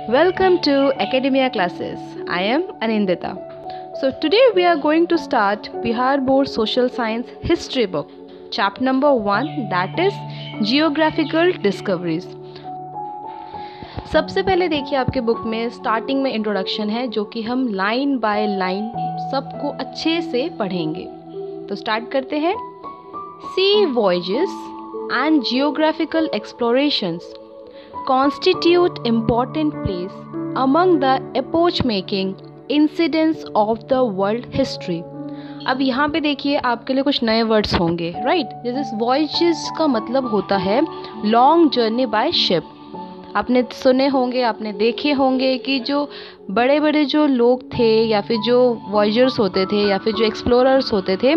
Welcome to Academia Classes. I am Anindita. So today we are going to start Bihar Board Social Science History book, chapter number 1, that is Geographical Discoveries. सबसे पहले देखिए आपके book में starting में introduction है जो कि हम लाइन बाय लाइन सबको अच्छे से पढ़ेंगे. तो स्टार्ट करते हैं. Sea voyages and geographical explorations constitute important place among the epoch-making incidents of the world history. अब यहाँ पे देखिए आपके लिए कुछ नए वर्ड्स होंगे, राइट. जैसे वॉयजेस का मतलब होता है लॉन्ग जर्नी बाय शिप. आपने सुने होंगे, आपने देखे होंगे कि जो बड़े बड़े जो लोग थे या फिर जो वॉयजर्स होते थे या फिर जो एक्सप्लोरर्स होते थे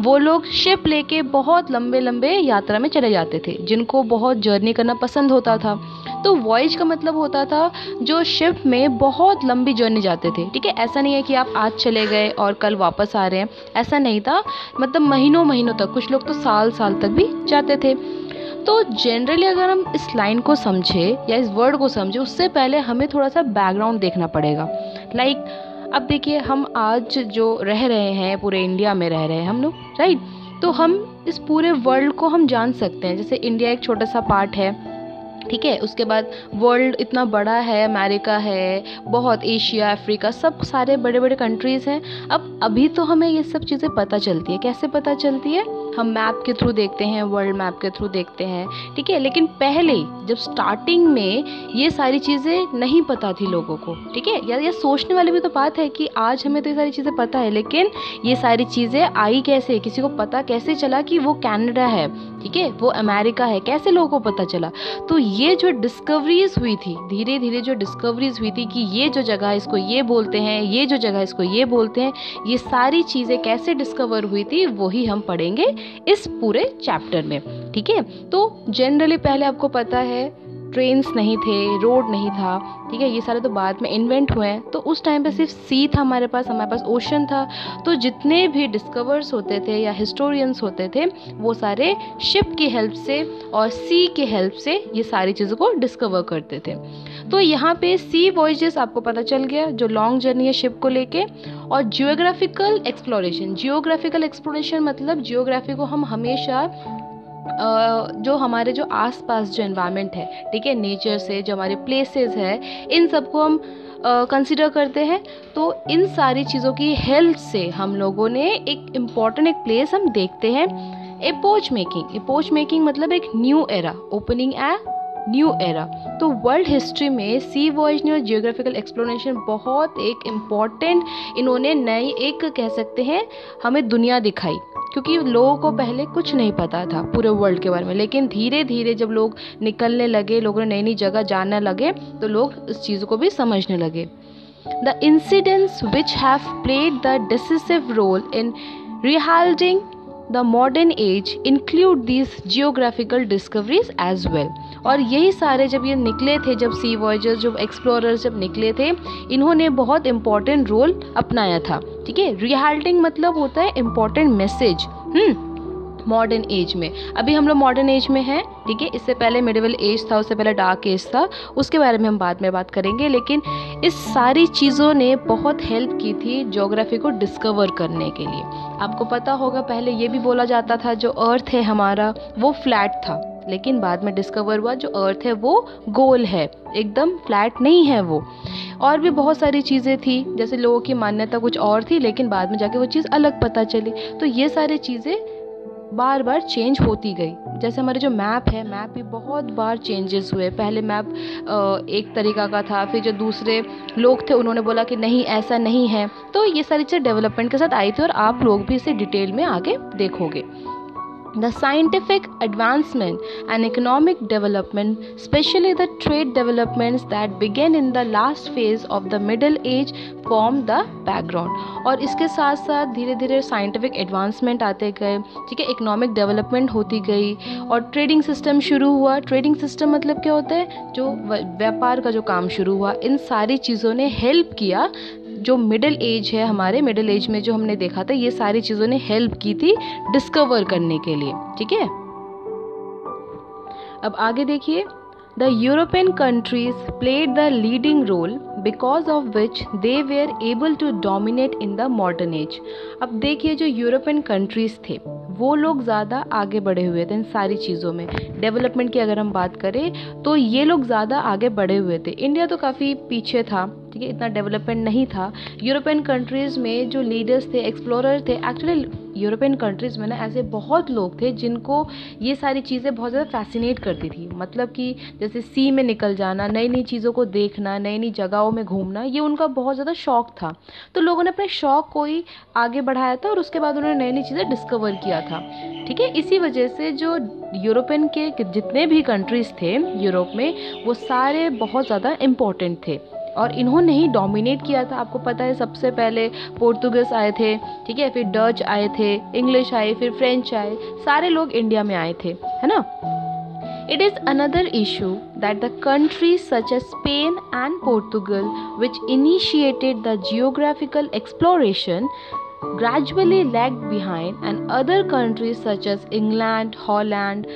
वो लोग शिप लेके बहुत लंबे लंबे यात्रा में चले जाते थे, जिनको बहुत जर्नी करना पसंद होता था. तो वॉयज का मतलब होता था जो शिप में बहुत लंबी जर्नी जाते थे. ठीक है, ऐसा नहीं है कि आप आज चले गए और कल वापस आ रहे हैं, ऐसा नहीं था. मतलब महीनों महीनों तक, कुछ लोग तो साल साल तक भी जाते थे. तो जनरली अगर हम इस लाइन को समझे या इस वर्ड को समझे उससे पहले हमें थोड़ा सा बैकग्राउंड देखना पड़ेगा. लाइक अब देखिए हम आज जो रह रहे हैं, पूरे इंडिया में रह रहे हैं हम लोग, राइट. तो हम इस पूरे वर्ल्ड को हम जान सकते हैं. जैसे इंडिया एक छोटा सा पार्ट है, ठीक है. उसके बाद वर्ल्ड इतना बड़ा है, अमेरिका है, बहुत एशिया, अफ्रीका, सब सारे बड़े बड़े कंट्रीज़ हैं. अब अभी तो हमें ये सब चीज़ें पता चलती है. कैसे पता चलती है? हम मैप के थ्रू देखते हैं, वर्ल्ड मैप के थ्रू देखते हैं, ठीक है. लेकिन पहले जब स्टार्टिंग में ये सारी चीज़ें नहीं पता थी लोगों को, ठीक है. या ये सोचने वाली भी तो बात है कि आज हमें तो ये सारी चीज़ें पता है, लेकिन ये सारी चीज़ें आई कैसे, किसी को पता कैसे चला कि वो कनाडा है, ठीक है, वो अमेरिका है, कैसे लोगों को पता चला? तो ये जो डिस्कवरीज हुई थी, धीरे धीरे जो डिस्कवरीज हुई थी कि ये जो जगह इसको ये बोलते हैं, ये जो जगह इसको ये बोलते हैं, ये सारी चीज़ें कैसे डिस्कवर हुई थी वही हम पढ़ेंगे इस पूरे चैप्टर में, ठीक है. तो जनरली पहले आपको पता है ट्रेन्स नहीं थे, रोड नहीं था, ठीक है. ये सारे तो बाद में इन्वेंट हुए हैं. तो उस टाइम पे सिर्फ सी था हमारे पास ओशन था. तो जितने भी डिस्कवर्स होते थे या हिस्टोरियंस होते थे वो सारे शिप की हेल्प से और सी की हेल्प से ये सारी चीज़ों को डिस्कवर करते थे. तो यहाँ पे सी वॉयजेस आपको पता चल गया, जो लॉन्ग जर्नी है शिप को लेके. और जियोग्राफिकल एक्सप्लोरेशन मतलब जियोग्राफी को हम हमेशा जो हमारे जो आसपास जो एनवायरनमेंट है, ठीक है, नेचर से जो हमारे प्लेसेस है, इन सबको हम कंसिडर करते हैं. तो इन सारी चीज़ों की हेल्प से हम लोगों ने एक इम्पॉर्टेंट एक प्लेस हम देखते हैं, एपोच मेकिंग मतलब एक new era, opening a new era. तो वर्ल्ड हिस्ट्री में सी वॉयज ने और जियोग्राफिकल एक्सप्लोरेशन बहुत एक इम्पॉर्टेंट, इन्होंने नई एक कह सकते हैं हमें दुनिया दिखाई, क्योंकि लोगों को पहले कुछ नहीं पता था पूरे वर्ल्ड के बारे में. लेकिन धीरे धीरे जब लोग निकलने लगे, लोगों ने नई नई जगह जानने लगे, तो लोग इस चीज़ को भी समझने लगे. The incidents which have played the decisive role in heralding the modern age include these geographical discoveries as well. और यही सारे जब ये निकले थे, जब सी वॉयजर्स, जो एक्सप्लोरर्स जब निकले थे, इन्होंने बहुत इंपॉर्टेंट रोल अपनाया था, ठीक है. रिहाल्डिंग मतलब होता है इम्पॉर्टेंट मैसेज मॉडर्न एज में. अभी हम लोग मॉडर्न एज में हैं, ठीक है. इससे पहले मिडिवल एज था, उससे पहले डार्क एज था, उसके बारे में हम बाद में बात करेंगे. लेकिन इस सारी चीज़ों ने बहुत हेल्प की थी ज्योग्राफी को डिस्कवर करने के लिए. आपको पता होगा पहले ये भी बोला जाता था जो अर्थ है हमारा वो फ्लैट था, लेकिन बाद में डिस्कवर हुआ जो अर्थ है वो गोल है, एकदम फ्लैट नहीं है वो. और भी बहुत सारी चीज़ें थी, जैसे लोगों की मान्यता कुछ और थी, लेकिन बाद में जाके वो चीज़ अलग पता चली. तो ये सारी चीज़ें बार बार चेंज होती गई. जैसे हमारे जो मैप है, मैप भी बहुत बार चेंजेस हुए. पहले मैप एक तरीका का था, फिर जो दूसरे लोग थे उन्होंने बोला कि नहीं ऐसा नहीं है. तो ये सारी चीज़ें डेवलपमेंट के साथ आई थी और आप लोग भी इसे डिटेल में आगे देखोगे. The scientific advancement and economic development, especially the trade developments that began in the last phase of the Middle Age, form the background. और इसके साथ साथ धीरे धीरे साइंटिफिक एडवांसमेंट आते गए, ठीक है, इकोनॉमिक डेवलपमेंट होती गई और ट्रेडिंग सिस्टम शुरू हुआ. ट्रेडिंग सिस्टम मतलब क्या होता है? जो व्यापार का जो काम शुरू हुआ. इन सारी चीज़ों ने हेल्प किया. जो मिडिल एज है, हमारे मिडिल एज में जो हमने देखा था, ये सारी चीज़ों ने हेल्प की थी डिस्कवर करने के लिए, ठीक है. अब आगे देखिए, The European countries played the leading role because of which they were able to dominate in the modern age. अब देखिए जो यूरोपियन कंट्रीज़ थे वो लोग ज़्यादा आगे बढ़े हुए थे इन सारी चीज़ों में. डेवलपमेंट की अगर हम बात करें तो ये लोग ज़्यादा आगे बढ़े हुए थे. इंडिया तो काफ़ी पीछे था, ठीक है, इतना डेवलपमेंट नहीं था. यूरोपियन कंट्रीज़ में जो लीडर्स थे, एक्सप्लोरर थे, एक्चुअली यूरोपियन कंट्रीज़ में ना ऐसे बहुत लोग थे जिनको ये सारी चीज़ें बहुत ज़्यादा फैसिनेट करती थी. मतलब कि जैसे सी में निकल जाना, नई नई चीज़ों को देखना, नई नई जगहों में घूमना, ये उनका बहुत ज़्यादा शौक़ था. तो लोगों ने अपने शौक़ को ही आगे बढ़ाया था और उसके बाद उन्होंने नई नई चीज़ें डिस्कवर किया था. ठीक है, इसी वजह से जो यूरोपियन के जितने भी कंट्रीज़ थे यूरोप में वो सारे बहुत ज़्यादा इम्पोर्टेंट थे और इन्होंने ही डोमिनेट किया था. आपको पता है सबसे पहले पोर्तुगीज़ आए थे, ठीक है, फिर डच आए थे, इंग्लिश आए, फिर फ्रेंच आए, सारे लोग इंडिया में आए थे, है ना. It is another issue that the countries such as Spain and Portugal, which initiated the geographical exploration, gradually lagged behind, and other countries such as England, Holland,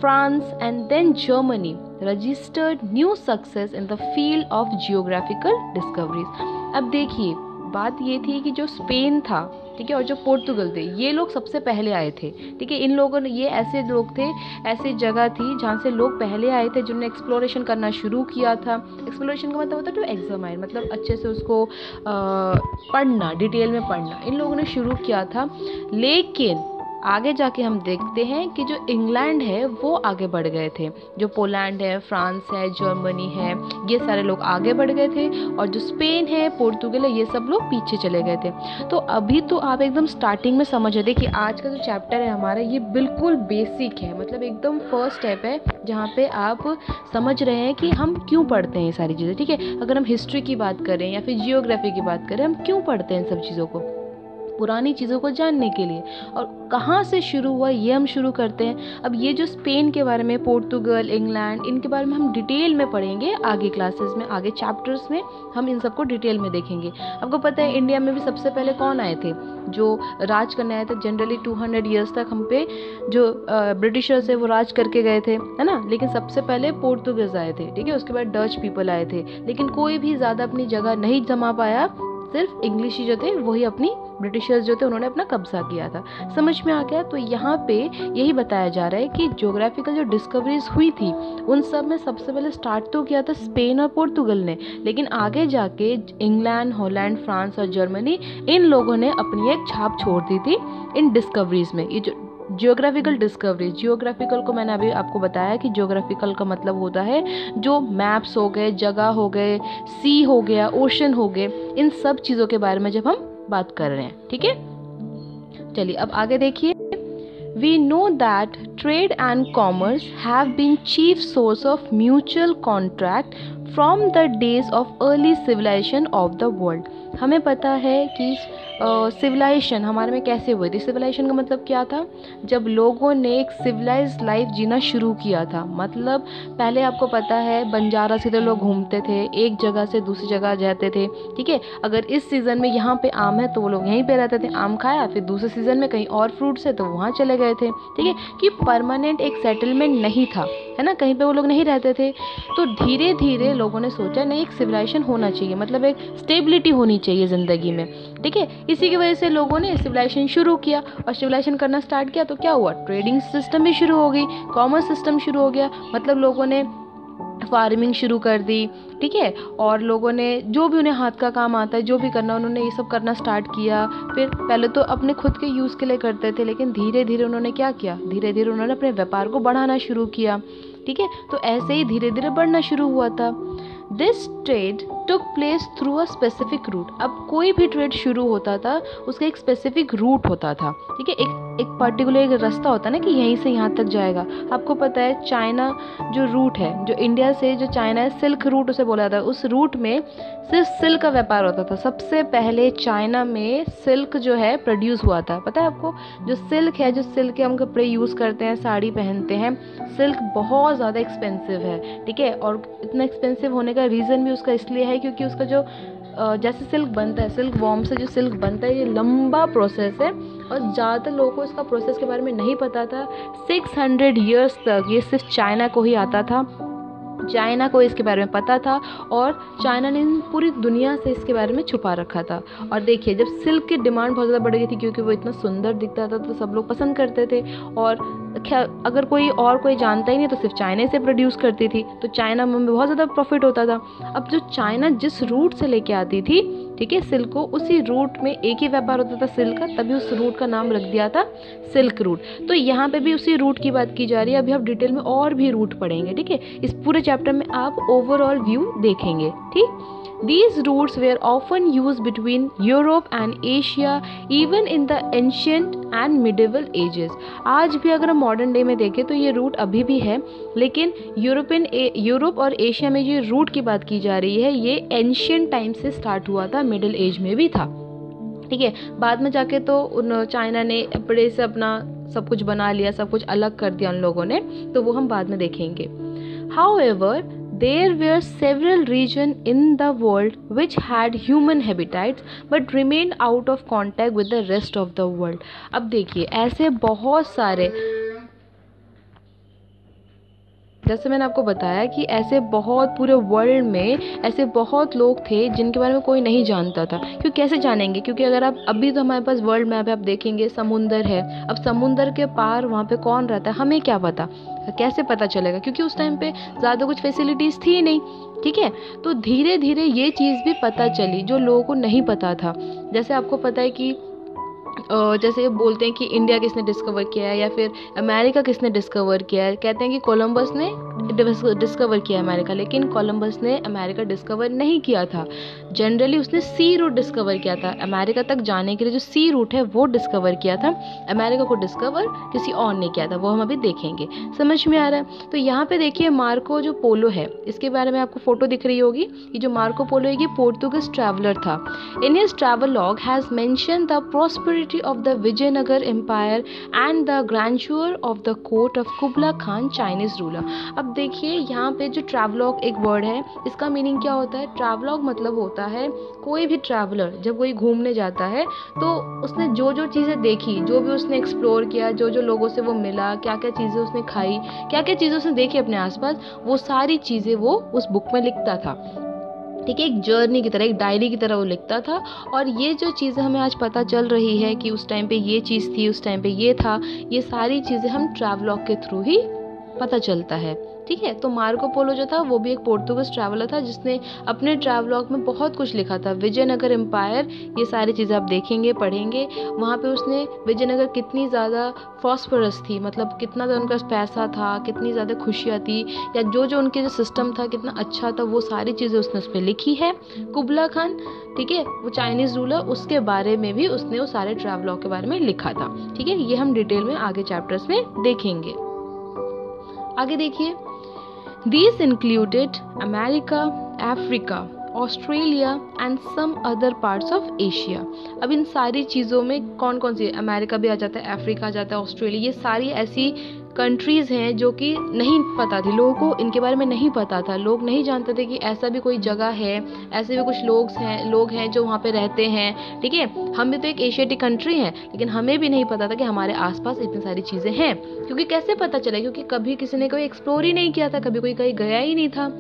France and then Germany registered new success in the field of geographical discoveries. अब देखिए बात ये थी कि जो Spain था, ठीक है, और जो पोर्तुगल थे, ये लोग सबसे पहले आए थे. ठीक है, इन लोगों ने, ये ऐसे लोग थे, ऐसी जगह थी जहाँ से लोग पहले आए थे जिन्होंने एक्सप्लोरेशन करना शुरू किया था. एक्सप्लोरेशन का मतलब होता है टू एग्जामाइन, मतलब अच्छे से उसको पढ़ना, डिटेल में पढ़ना, इन लोगों ने शुरू किया था. लेकिन आगे जाके हम देखते हैं कि जो इंग्लैंड है वो आगे बढ़ गए थे, जो पोलैंड है, फ्रांस है, जर्मनी है, ये सारे लोग आगे बढ़ गए थे और जो स्पेन है, पोर्तुगल है, ये सब लोग पीछे चले गए थे. तो अभी तो आप एकदम स्टार्टिंग में समझ रहे कि आज का जो चैप्टर है हमारा ये बिल्कुल बेसिक है, मतलब एकदम फर्स्ट स्टेप है जहाँ पे आप समझ रहे हैं कि हम क्यों पढ़ते हैं ये सारी चीज़ें. ठीक है, अगर हम हिस्ट्री की बात करें या फिर जियोग्राफी की बात करें, हम क्यों पढ़ते हैं इन सब चीज़ों को, पुरानी चीज़ों को जानने के लिए. और कहाँ से शुरू हुआ ये हम शुरू करते हैं. अब ये जो स्पेन के बारे में, पोर्तुगल, इंग्लैंड, इनके बारे में हम डिटेल में पढ़ेंगे आगे क्लासेस में, आगे चैप्टर्स में हम इन सबको डिटेल में देखेंगे. आपको पता है इंडिया में भी सबसे पहले कौन आए थे जो राज करने आए थे. जनरली 200 ईयर्स तक हम पे जो ब्रिटिशर्स है वो राज करके गए थे, है ना. लेकिन सबसे पहले पोर्तुगीज आए थे, ठीक है, उसके बाद डच पीपल आए थे. लेकिन कोई भी ज़्यादा अपनी जगह नहीं जमा पाया, सिर्फ इंग्लिश ही जो थे वही अपनी, ब्रिटिशर्स जो थे उन्होंने अपना कब्जा किया था. समझ में आ गया. तो यहाँ पे यही बताया जा रहा है कि ज्योग्राफिकल जो डिस्कवरीज हुई थी उन सब में सबसे पहले स्टार्ट तो किया था स्पेन और पोर्तुगल ने, लेकिन आगे जाके इंग्लैंड, हॉलैंड, फ्रांस और जर्मनी, इन लोगों ने अपनी एक छाप छोड़ दी थी इन डिस्कवरीज में. ये जो जियोग्राफिकल डिस्कवरी, जियोग्राफिकल को मैंने अभी आपको बताया कि जियोग्राफिकल का मतलब होता है जो मैप्स हो गए, जगह हो गए, सी हो गया, ओशन हो गए, इन सब चीज़ों के बारे में जब हम बात कर रहे हैं. ठीक है, चलिए अब आगे देखिए. We know that trade and commerce have been chief source of mutual contract from the days of early civilization of the world. हमें पता है कि सिविलाइजेशन हमारे में कैसे हुई थी. सिविलाइजेशन का मतलब क्या था, जब लोगों ने एक सिविलाइज्ड लाइफ जीना शुरू किया था. मतलब पहले आपको पता है बंजारा सीधे लोग घूमते थे, एक जगह से दूसरी जगह जाते थे. ठीक है, अगर इस सीज़न में यहाँ पे आम है तो वो लोग यहीं पे रहते थे, आम खाया, फिर दूसरे सीज़न में कहीं और फ्रूट्स है तो वहाँ चले गए थे. ठीक है, कि परमानेंट एक सेटलमेंट नहीं था, है ना, कहीं पे वो लोग नहीं रहते थे. तो धीरे धीरे लोगों ने सोचा नहीं, एक सिविलाइजेशन होना चाहिए, मतलब एक स्टेबिलिटी होनी चाहिए ज़िंदगी में. ठीक है, इसी की वजह से लोगों ने सिविलाइजेशन शुरू किया और सिविलाइजेशन करना स्टार्ट किया तो क्या हुआ, ट्रेडिंग सिस्टम भी शुरू हो गई, कॉमर्स सिस्टम शुरू हो गया. मतलब लोगों ने फार्मिंग शुरू कर दी. ठीक है, और लोगों ने जो भी उन्हें हाथ का काम आता है, जो भी करना, उन्होंने ये सब करना स्टार्ट किया. फिर पहले तो अपने खुद के यूज़ के लिए करते थे, लेकिन धीरे धीरे उन्होंने क्या किया, धीरे धीरे उन्होंने अपने व्यापार को बढ़ाना शुरू किया. ठीक है, तो ऐसे ही धीरे धीरे बढ़ना शुरू हुआ था. This trade took place through a specific route. अब कोई भी ट्रेड शुरू होता था उसका एक स्पेसिफिक रूट होता था. ठीक है, एक पर्टिकुलर एक रास्ता होता है ना कि यहीं से यहाँ तक जाएगा. आपको पता है चाइना जो रूट है, जो इंडिया से जो चाइना है, सिल्क रूट उसे बोला जाता है. उस रूट में सिर्फ सिल्क का व्यापार होता था. सबसे पहले चाइना में सिल्क जो है प्रोड्यूस हुआ था. पता है आपको, जो सिल्क है, जो सिल्क के हम कपड़े यूज़ करते हैं, साड़ी पहनते हैं, सिल्क बहुत ज़्यादा एक्सपेंसिव है. ठीक है, और इतना एक्सपेंसिव होने का रीज़न भी उसका इसलिए है क्योंकि उसका जो जैसे सिल्क बनता है, सिल्क वॉर्म से जो सिल्क बनता है, ये लंबा प्रोसेस है और ज़्यादातर लोगों को इसका प्रोसेस के बारे में नहीं पता था. 600 ईयर्स तक ये सिर्फ चाइना को ही आता था चाइना को इसके बारे में पता था और चाइना ने पूरी दुनिया से इसके बारे में छुपा रखा था। और देखिए जब सिल्क की डिमांड बहुत ज़्यादा बढ़ गई थी क्योंकि वो इतना सुंदर दिखता था तो सब लोग पसंद करते थे, और अगर कोई जानता ही नहीं तो सिर्फ चाइना से प्रोड्यूस करती थी, तो चाइना में बहुत ज़्यादा प्रॉफिट होता था। अब जो चाइना जिस रूट से लेके आती थी, ठीक है, सिल्क को, उसी रूट में एक ही व्यापार होता था सिल्क का, तभी उस रूट का नाम रख दिया था सिल्क रूट। तो यहाँ पे भी उसी रूट की बात की जा रही है। अभी हम डिटेल में और भी रूट पढ़ेंगे, ठीक है। इस पूरे चैप्टर में आप ओवरऑल व्यू देखेंगे, ठीक। These routes were often used between Europe and Asia even in the ancient and medieval ages. आज भी अगर हम मॉडर्न डे में देखें तो ये रूट अभी भी है, लेकिन यूरोप और एशिया में जो रूट की बात की जा रही है ये एंशियंट टाइम से स्टार्ट हुआ था, मिडिल एज में भी था, ठीक है। बाद में जाके तो उन चाइना ने बड़े से अपना सब कुछ बना लिया, सब कुछ अलग कर दिया उन लोगों ने, तो वो हम बाद में देखेंगे। However, there were several regions in the world which had human habitats but remained out of contact with the rest of the world. अब देखिए ऐसे बहुत सारे, जैसे मैंने आपको बताया कि ऐसे बहुत पूरे वर्ल्ड में ऐसे बहुत लोग थे जिनके बारे में कोई नहीं जानता था। क्यों, कैसे जानेंगे? क्योंकि अगर आप अभी तो हमारे पास वर्ल्ड मैप है, आप देखेंगे समुंदर है, अब समुंदर के पार वहाँ पे कौन रहता है हमें क्या पता, कैसे पता चलेगा? क्योंकि उस टाइम पे ज़्यादा कुछ फैसिलिटीज़ थी नहीं, ठीक है। तो धीरे धीरे ये चीज़ भी पता चली जो लोगों को नहीं पता था। जैसे आपको पता है कि जैसे बोलते हैं कि इंडिया किसने डिस्कवर किया है या फिर अमेरिका किसने डिस्कवर किया है, कहते हैं कि कोलंबस ने डिस्कवर किया अमेरिका, लेकिन कोलंबस ने अमेरिका डिस्कवर नहीं किया था। जनरली उसने सी रूट डिस्कवर किया था, अमेरिका तक जाने के लिए जो सी रूट है वो डिस्कवर किया था, अमेरिका को डिस्कवर किसी और ने किया था, वो हम अभी देखेंगे। समझ में आ रहा है? तो यहाँ पे देखिए मार्को जो पोलो है, इसके बारे में आपको फोटो दिख रही होगी, ये जो मार्को पोलो है ये पोर्तुगीज ट्रैवलर था। In his travel log has mention the prosperity of the Vijayanagar Empire and the grandeur of the court of Kublai Khan Chinese ruler. अब देखिए यहाँ पे जो ट्रैवलॉग एक वर्ड है, इसका मीनिंग क्या होता है? ट्रैवलॉग मतलब होता है कोई भी ट्रैवलर जब कोई घूमने जाता है तो उसने जो जो चीज़ें देखी, जो भी उसने एक्सप्लोर किया, जो जो लोगों से वो मिला, क्या क्या चीज़ें उसने खाई, क्या क्या चीज़ें उसने देखी अपने आसपास, वो सारी चीज़ें वो उस बुक में लिखता था, ठीक है। एक जर्नी की तरह, एक डायरी की तरह वो लिखता था। और ये जो चीज़ें हमें आज पता चल रही है कि उस टाइम पे ये चीज़ थी, उस टाइम पे ये था, ये सारी चीज़ें हम ट्रैवलॉग के थ्रू ही पता चलता है, ठीक है। तो मार्को पोलो जो था वो भी एक पोर्तुगीज ट्रैवलर था जिसने अपने ट्रैवलॉग में बहुत कुछ लिखा था। विजयनगर एम्पायर, ये सारी चीज़ें आप देखेंगे, पढ़ेंगे। वहाँ पे उसने विजयनगर कितनी ज़्यादा प्रॉस्परस थी, मतलब कितना ज़्यादा उनका पैसा था, कितनी ज़्यादा खुशियाँ थी, या जो जो उनके जो सिस्टम था कितना अच्छा था, वो सारी चीज़ें उसने उस पर लिखी है। कुबला खान, ठीक है, वो चाइनीज़ रूलर, उसके बारे में भी उसने वो सारे ट्रैवलॉग के बारे में लिखा था, ठीक है। ये हम डिटेल में आगे चैप्टर्स में देखेंगे। आगे देखिए, these included America, Africa, Australia and some other parts of Asia. अब इन सारी चीज़ों में कौन कौन सी, अमेरिका भी आ जाता है, अफ्रीका आ जाता है, ऑस्ट्रेलिया, ये सारी ऐसी कंट्रीज़ हैं जो कि नहीं पता थी लोगों को, इनके बारे में नहीं पता था, लोग नहीं जानते थे कि ऐसा भी कोई जगह है, ऐसे भी कुछ लोग हैं जो वहाँ पे रहते हैं, ठीक है। हम भी तो एक एशियाटिक कंट्री हैं, लेकिन हमें भी नहीं पता था कि हमारे आसपास इतनी सारी चीज़ें हैं। क्योंकि कैसे पता चला? क्योंकि कभी किसी ने कोई एक्सप्लोर ही नहीं किया था, कभी कोई कहीं गया ही नहीं था।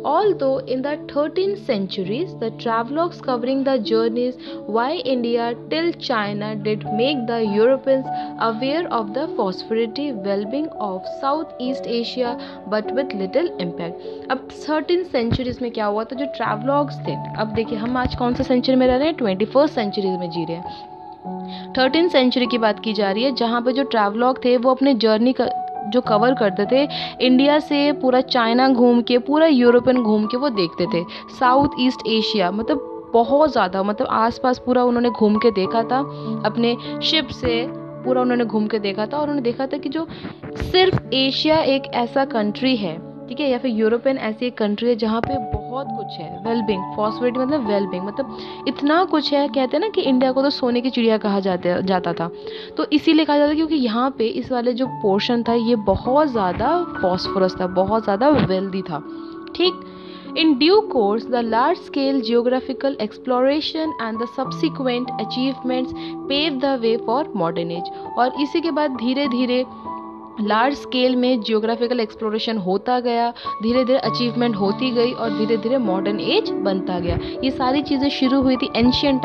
Although in the 13th centuries, the travelogues covering the journeys via India till China did make the Europeans aware of the prosperity well-being of Southeast Asia, but with little impact. अब 13th centuries में क्या हुआ था? जो travelogues थे, अब देखिए हम आज कौन सा सेंचुरी में रह रहे हैं? 21st century में जी रहे हैं। 13th सेंचुरी की बात की जा रही है, जहाँ पे जो ट्रैवलॉग थे वो अपने जर्नी का जो कवर करते थे, इंडिया से पूरा चाइना घूम के, पूरा यूरोपियन घूम के वो देखते थे। साउथ ईस्ट एशिया मतलब बहुत ज़्यादा, मतलब आसपास पूरा उन्होंने घूम के देखा था, अपने शिप से पूरा उन्होंने घूम के देखा था। और उन्होंने देखा था कि जो सिर्फ एशिया एक ऐसा कंट्री है, ठीक है, या फिर यूरोपियन ऐसी एक कंट्री है जहाँ पे बहुत कुछ है। वेलबिंग, प्रॉस्पेरिटी मतलब वेलबिंग, मतलब इतना कुछ है। कहते हैं ना कि इंडिया को तो सोने की चिड़िया कहा जाता था, तो इसीलिए कहा जाता है क्योंकि यहाँ पे इस वाले जो पोर्शन था ये बहुत ज़्यादा फॉस्फोरस था, बहुत ज़्यादा वेल्दी था, ठीक। In due course, the large-scale geographical exploration and the subsequent achievements paved the way for modern age. और इसी के बाद धीरे धीरे लार्ज स्केल में जियोग्राफिकल एक्सप्लोरेशन होता गया, धीरे धीरे अचीवमेंट होती गई और धीरे धीरे मॉडर्न एज बनता गया। ये सारी चीज़ें शुरू हुई थी एंशियंट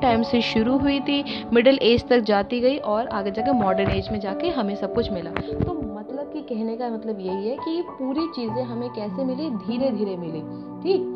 टाइम से शुरू हुई थी, मिडिल एज तक जाती गई और आगे जाकर मॉडर्न एज में जाके हमें सब कुछ मिला। तो मतलब कि कहने का मतलब यही है कि पूरी चीज़ें हमें कैसे मिली, धीरे धीरे मिली। ठीक,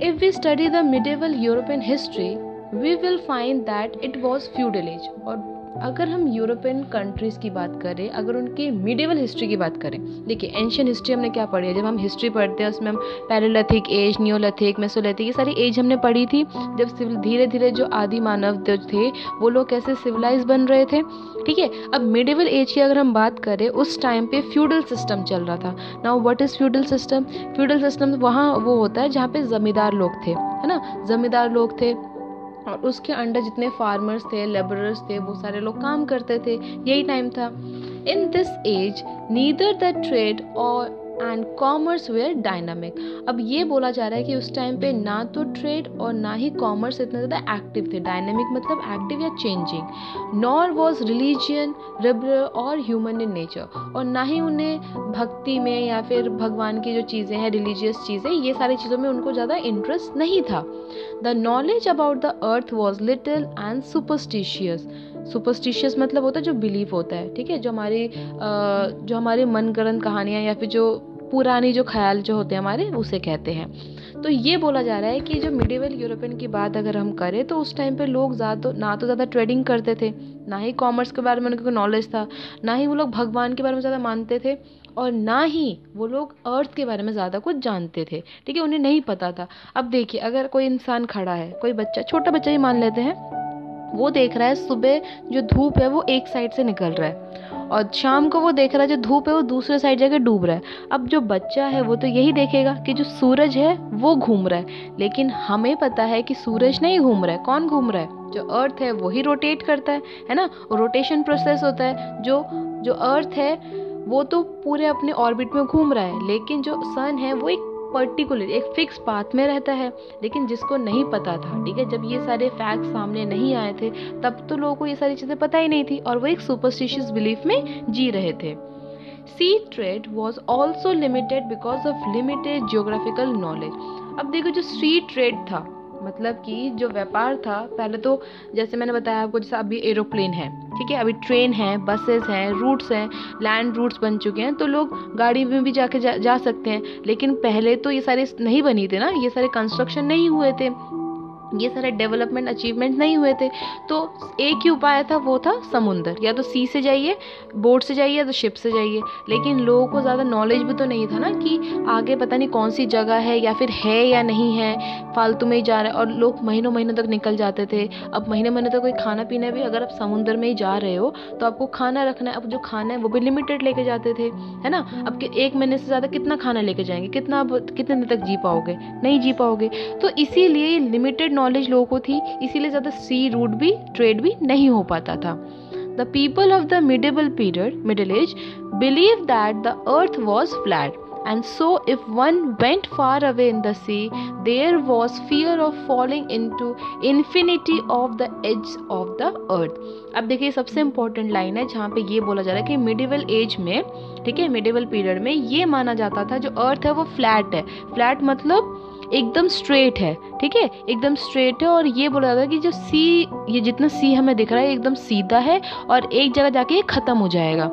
if we study the medieval European history we will find that it was feudal age. और अगर हम यूरोपियन कंट्रीज़ की बात करें, अगर उनकी मिडिवल हिस्ट्री की बात करें, देखिए एंशियन हिस्ट्री हमने क्या पढ़ी है, जब हम हिस्ट्री पढ़ते हैं उसमें हम पैलेलिथिक एज, नियोलिथिक, मेसोलिथिक, ये सारी एज हमने पढ़ी थी। जब धीरे धीरे जो आदि मानव जो थे वो लोग कैसे सिविलाइज बन रहे थे। ठीक है, अब मिडिवल एज की अगर हम बात करें, उस टाइम पे फ्यूडल सिस्टम चल रहा था। Now what is feudal system? Feudal system वहाँ वो होता है जहाँ पे ज़मींदार लोग थे, है ना, ज़मींदार लोग थे और उसके अंडर जितने फार्मर्स थे, लेबरर्स थे, वो सारे लोग काम करते थे। यही टाइम था। In this age neither the trade और एंड कॉमर्स वेयर डायनामिक। अब ये बोला जा रहा है कि उस टाइम पे ना तो ट्रेड और ना ही कॉमर्स इतने ज़्यादा एक्टिव थे। डायनामिक मतलब एक्टिव या changing. Nor was religion liberal और ह्यूमन इन नेचर। और ना ही उन्हें भक्ति में या फिर भगवान की जो चीज़ें हैं, रिलीजियस चीज़ें, ये सारी चीज़ों में उनको ज़्यादा इंटरेस्ट नहीं था। The knowledge about the earth was little and superstitious. Superstitious मतलब होता है जो बिलीफ होता है। ठीक है, जो हमारी मनगढ़ंत कहानियाँ या फिर जो पुरानी जो ख्याल जो होते हैं हमारे, उसे कहते हैं। तो ये बोला जा रहा है कि जो मिडिवल यूरोपियन की बात अगर हम करें तो उस टाइम पे लोग ना तो ज़्यादा ट्रेडिंग करते थे, ना ही कॉमर्स के बारे में उनको नॉलेज था, ना ही वो लोग भगवान के बारे में ज़्यादा मानते थे और ना ही वो लोग अर्थ के बारे में ज़्यादा कुछ जानते थे। ठीक है, उन्हें नहीं पता था। अब देखिए, अगर कोई इंसान खड़ा है, कोई बच्चा, छोटा बच्चा ही मान लेते हैं, वो देख रहा है सुबह जो धूप है वो एक साइड से निकल रहा है और शाम को वो देख रहा है जो धूप है वो दूसरे साइड जाके डूब रहा है। अब जो बच्चा है वो तो यही देखेगा कि जो सूरज है वो घूम रहा है, लेकिन हमें पता है कि सूरज नहीं घूम रहा है। कौन घूम रहा है? जो अर्थ है वही रोटेट करता है ना, रोटेशन प्रोसेस होता है। जो अर्थ है वो तो पूरे अपने ऑर्बिट में घूम रहा है, लेकिन जो सन है वो एक पर्टिकुलर एक फिक्स पाथ में रहता है। लेकिन जिसको नहीं पता था, ठीक है, जब ये सारे फैक्ट्स सामने नहीं आए थे तब तो लोगों को ये सारी चीज़ें पता ही नहीं थी और वो एक सुपरस्टिशियस बिलीफ में जी रहे थे। Sea trade was also limited because of limited geographical knowledge. अब देखो, जो सी ट्रेड था मतलब कि जो व्यापार था, पहले तो जैसे मैंने बताया आपको, जैसे अभी एरोप्लेन है, ठीक है, अभी ट्रेन है, बसेस हैं, रूट्स हैं, लैंड रूट्स बन चुके हैं, तो लोग गाड़ी में भी जाके जा सकते हैं। लेकिन पहले तो ये सारे नहीं बनी थे ना, ये सारे कंस्ट्रक्शन नहीं हुए थे, ये सारे डेवलपमेंट अचीवमेंट नहीं हुए थे। तो एक ही उपाय था, वो था समुंदर। या तो सी से जाइए, बोट से जाइए, या तो शिप से जाइए। लेकिन लोगों को ज़्यादा नॉलेज भी तो नहीं था ना कि आगे पता नहीं कौन सी जगह है या फिर है या नहीं है, फालतू में ही जा रहा है। और लोग महीनों महीनों तक निकल जाते थे। अब महीने महीने तक कोई खाना पीना भी, अगर आप समुद्र में ही जा रहे हो तो आपको खाना रखना है। अब जो खाना है वो भी लिमिटेड लेके जाते थे, है ना। अब एक महीने से ज़्यादा कितना खाना लेके जाएंगे, कितने दिन तक जी पाओगे? नहीं जी पाओगे। तो इसीलिए लिमिटेड नॉलेज लोगों को थी, इसीलिए ज़्यादा सी रूट भी, ट्रेड भी नहीं हो पाता था। The people of the medieval period, Middle Age, believed that the earth was flat, and so if one went far away in the sea, there was fear of falling into infinity of the edge of the earth. अब देखिए, सबसे important line है जहाँ पे ये बोला जा रहा है कि मिडिवल एज में, ठीक है, मिडिवल पीरियड में ये माना जाता था जो अर्थ है वो फ्लैट है। फ्लैट मतलब एकदम स्ट्रेट है, ठीक है, एकदम स्ट्रेट है। और ये बोला जाता है कि जो सी, ये जितना सी हमें दिख रहा है एकदम सीधा है और एक जगह जाके ये खत्म हो जाएगा।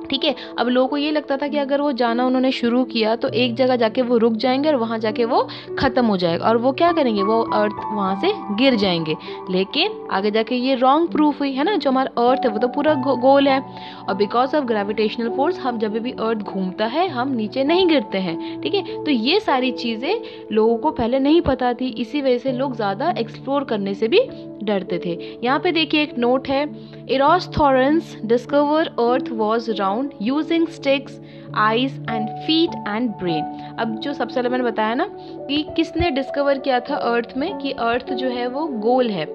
ठीक है, अब लोगों को ये लगता था कि अगर वो जाना उन्होंने शुरू किया तो एक जगह जाके वो रुक जाएंगे और वहाँ जाके वो ख़त्म हो जाएगा और वो क्या करेंगे, वो अर्थ वहाँ से गिर जाएंगे। लेकिन आगे जाके ये रॉन्ग प्रूफ हुई, है ना। जो हमारा अर्थ है वो तो पूरा गोल है और बिकॉज ऑफ ग्रेविटेशनल फोर्स हम जब भी अर्थ घूमता है हम नीचे नहीं गिरते हैं। ठीक है, तो ये सारी चीज़ें लोगों को पहले नहीं पता थी, इसी वजह से लोग ज़्यादा एक्सप्लोर करने से भी डरते थे। यहाँ पे देखिए एक नोट है, Eratosthenes discover earth was round using sticks, eyes and feet and brain. अब जो सबसे पहले मैंने बताया ना कि किसने डिस्कवर किया था अर्थ में कि अर्थ जो है वो गोल है,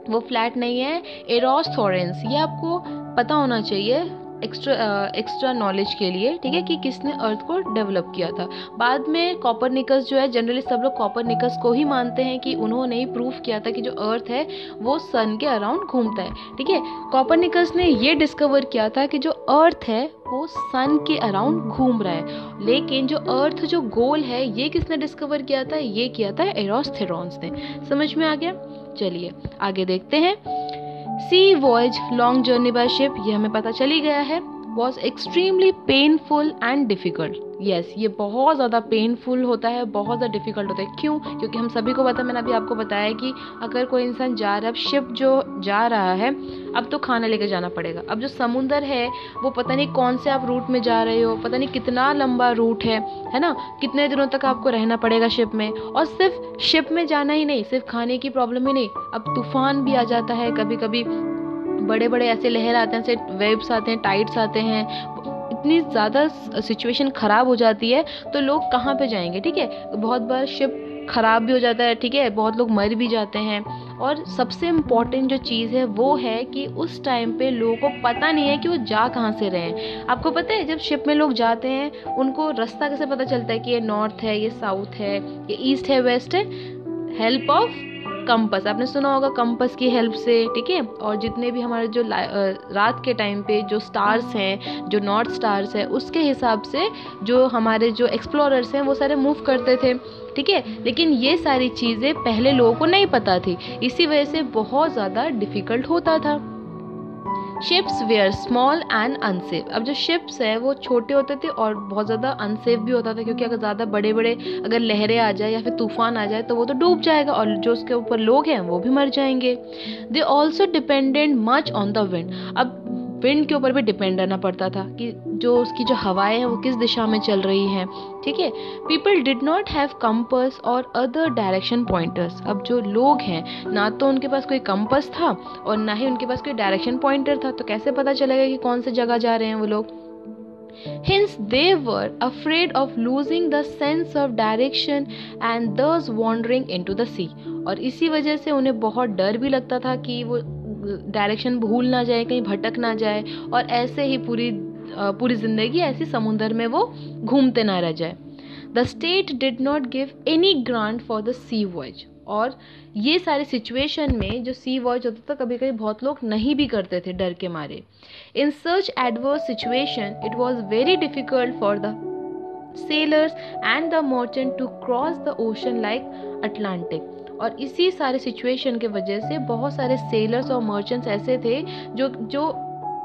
वो फ्लैट नहीं है। एरोस्थोरेंस, ये आपको पता होना चाहिए, एक्स्ट्रा नॉलेज के लिए, ठीक है, कि किसने अर्थ को डेवलप किया था। बाद में कॉपरनिकस जो है, जनरली सब लोग कॉपरनिकस को ही मानते हैं कि उन्होंने ही प्रूफ किया था कि जो अर्थ है वो सन के अराउंड घूमता है, ठीक है। कॉपरनिकस ने ये डिस्कवर किया था कि जो अर्थ है वो सन के अराउंड घूम रहा है, लेकिन जो अर्थ जो गोल है ये किसने डिस्कवर किया था, ये किया था एरोस्थेरोन्स ने। समझ में आ गया? चलिए आगे देखते हैं। Sea voyage, long journey by ship, ये हमें पता चल ही गया है, was extremely painful and difficult. Yes, ये बहुत ज़्यादा पेनफुल होता है, बहुत ज़्यादा डिफ़िकल्ट होता है। क्यों? क्योंकि हम सभी को पता, मैंने अभी आपको बताया कि अगर कोई इंसान जा रहा है, अब शिप जो जा रहा है, अब तो खाना लेकर जाना पड़ेगा। अब जो समुंदर है वो पता नहीं कौन से आप रूट में जा रहे हो, पता नहीं कितना लंबा रूट है ना, कितने दिनों तक आपको रहना पड़ेगा शिप में। और सिर्फ शिप में जाना ही नहीं, सिर्फ खाने की प्रॉब्लम ही नहीं, अब तूफान भी आ जाता है, कभी कभी बड़े बड़े ऐसे लहर आते हैं, ऐसे वेव्स आते हैं, टाइड्स आते हैं, इतनी ज़्यादा सिचुएशन ख़राब हो जाती है तो लोग कहाँ पे जाएंगे, ठीक है। बहुत बार शिप ख़राब भी हो जाता है, ठीक है, बहुत लोग मर भी जाते हैं। और सबसे इम्पॉर्टेंट जो चीज़ है वो है कि उस टाइम पे लोगों को पता नहीं है कि वो जा कहाँ से रहे हैं। आपको पता है जब शिप में लोग जाते हैं उनको रास्ता कैसे पता चलता है कि ये नॉर्थ है, ये साउथ है, ये ईस्ट है, वेस्ट है? हेल्प ऑफ कंपस, आपने सुना होगा, कंपस की हेल्प से, ठीक है। और जितने भी हमारे जो रात के टाइम पे जो स्टार्स हैं, जो नॉर्थ स्टार्स है, उसके हिसाब से जो हमारे जो एक्सप्लोरर्स हैं वो सारे मूव करते थे, ठीक है। लेकिन ये सारी चीज़ें पहले लोगों को नहीं पता थी, इसी वजह से बहुत ज़्यादा डिफ़िकल्ट होता था। Ships were small and unsafe, अब जो शिप्स है वो छोटे होते थे और बहुत ज़्यादा अनसेफ भी होता था, क्योंकि अगर ज़्यादा बड़े बड़े अगर लहरें आ जाए या फिर तूफान आ जाए तो वो तो डूब जाएगा और जो उसके ऊपर लोग हैं वो भी मर जाएंगे। They also dependent much on the wind, अब विंड के ऊपर भी डिपेंड रहना पड़ता था कि जो उसकी जो हवाएं हैं वो किस दिशा में चल रही हैं, ठीक है। People did not have compass और अदर डायरेक्शन पॉइंटर्स, अब जो लोग हैं ना तो उनके पास कोई कंपस था और ना ही उनके पास कोई डायरेक्शन पॉइंटर था, तो कैसे पता चलेगा कि कौन सी जगह जा रहे हैं वो लोग। Hence they were afraid of losing the sense of direction and thus wandering into the sea, और इसी वजह से उन्हें बहुत डर भी लगता था कि वो डायरेक्शन भूल ना जाए, कहीं भटक ना जाए और ऐसे ही पूरी जिंदगी ऐसी समुंदर में वो घूमते ना रह जाए। The state did not give any grant for the sea voyage, और ये सारे सिचुएशन में जो सी वॉयज होता था कभी कभी बहुत लोग नहीं भी करते थे डर के मारे। In such adverse situation it was very difficult for the sailors and the merchant to cross the ocean like Atlantic, और इसी सारे सिचुएशन के वजह से बहुत सारे सेलर्स और मर्चेंट्स ऐसे थे जो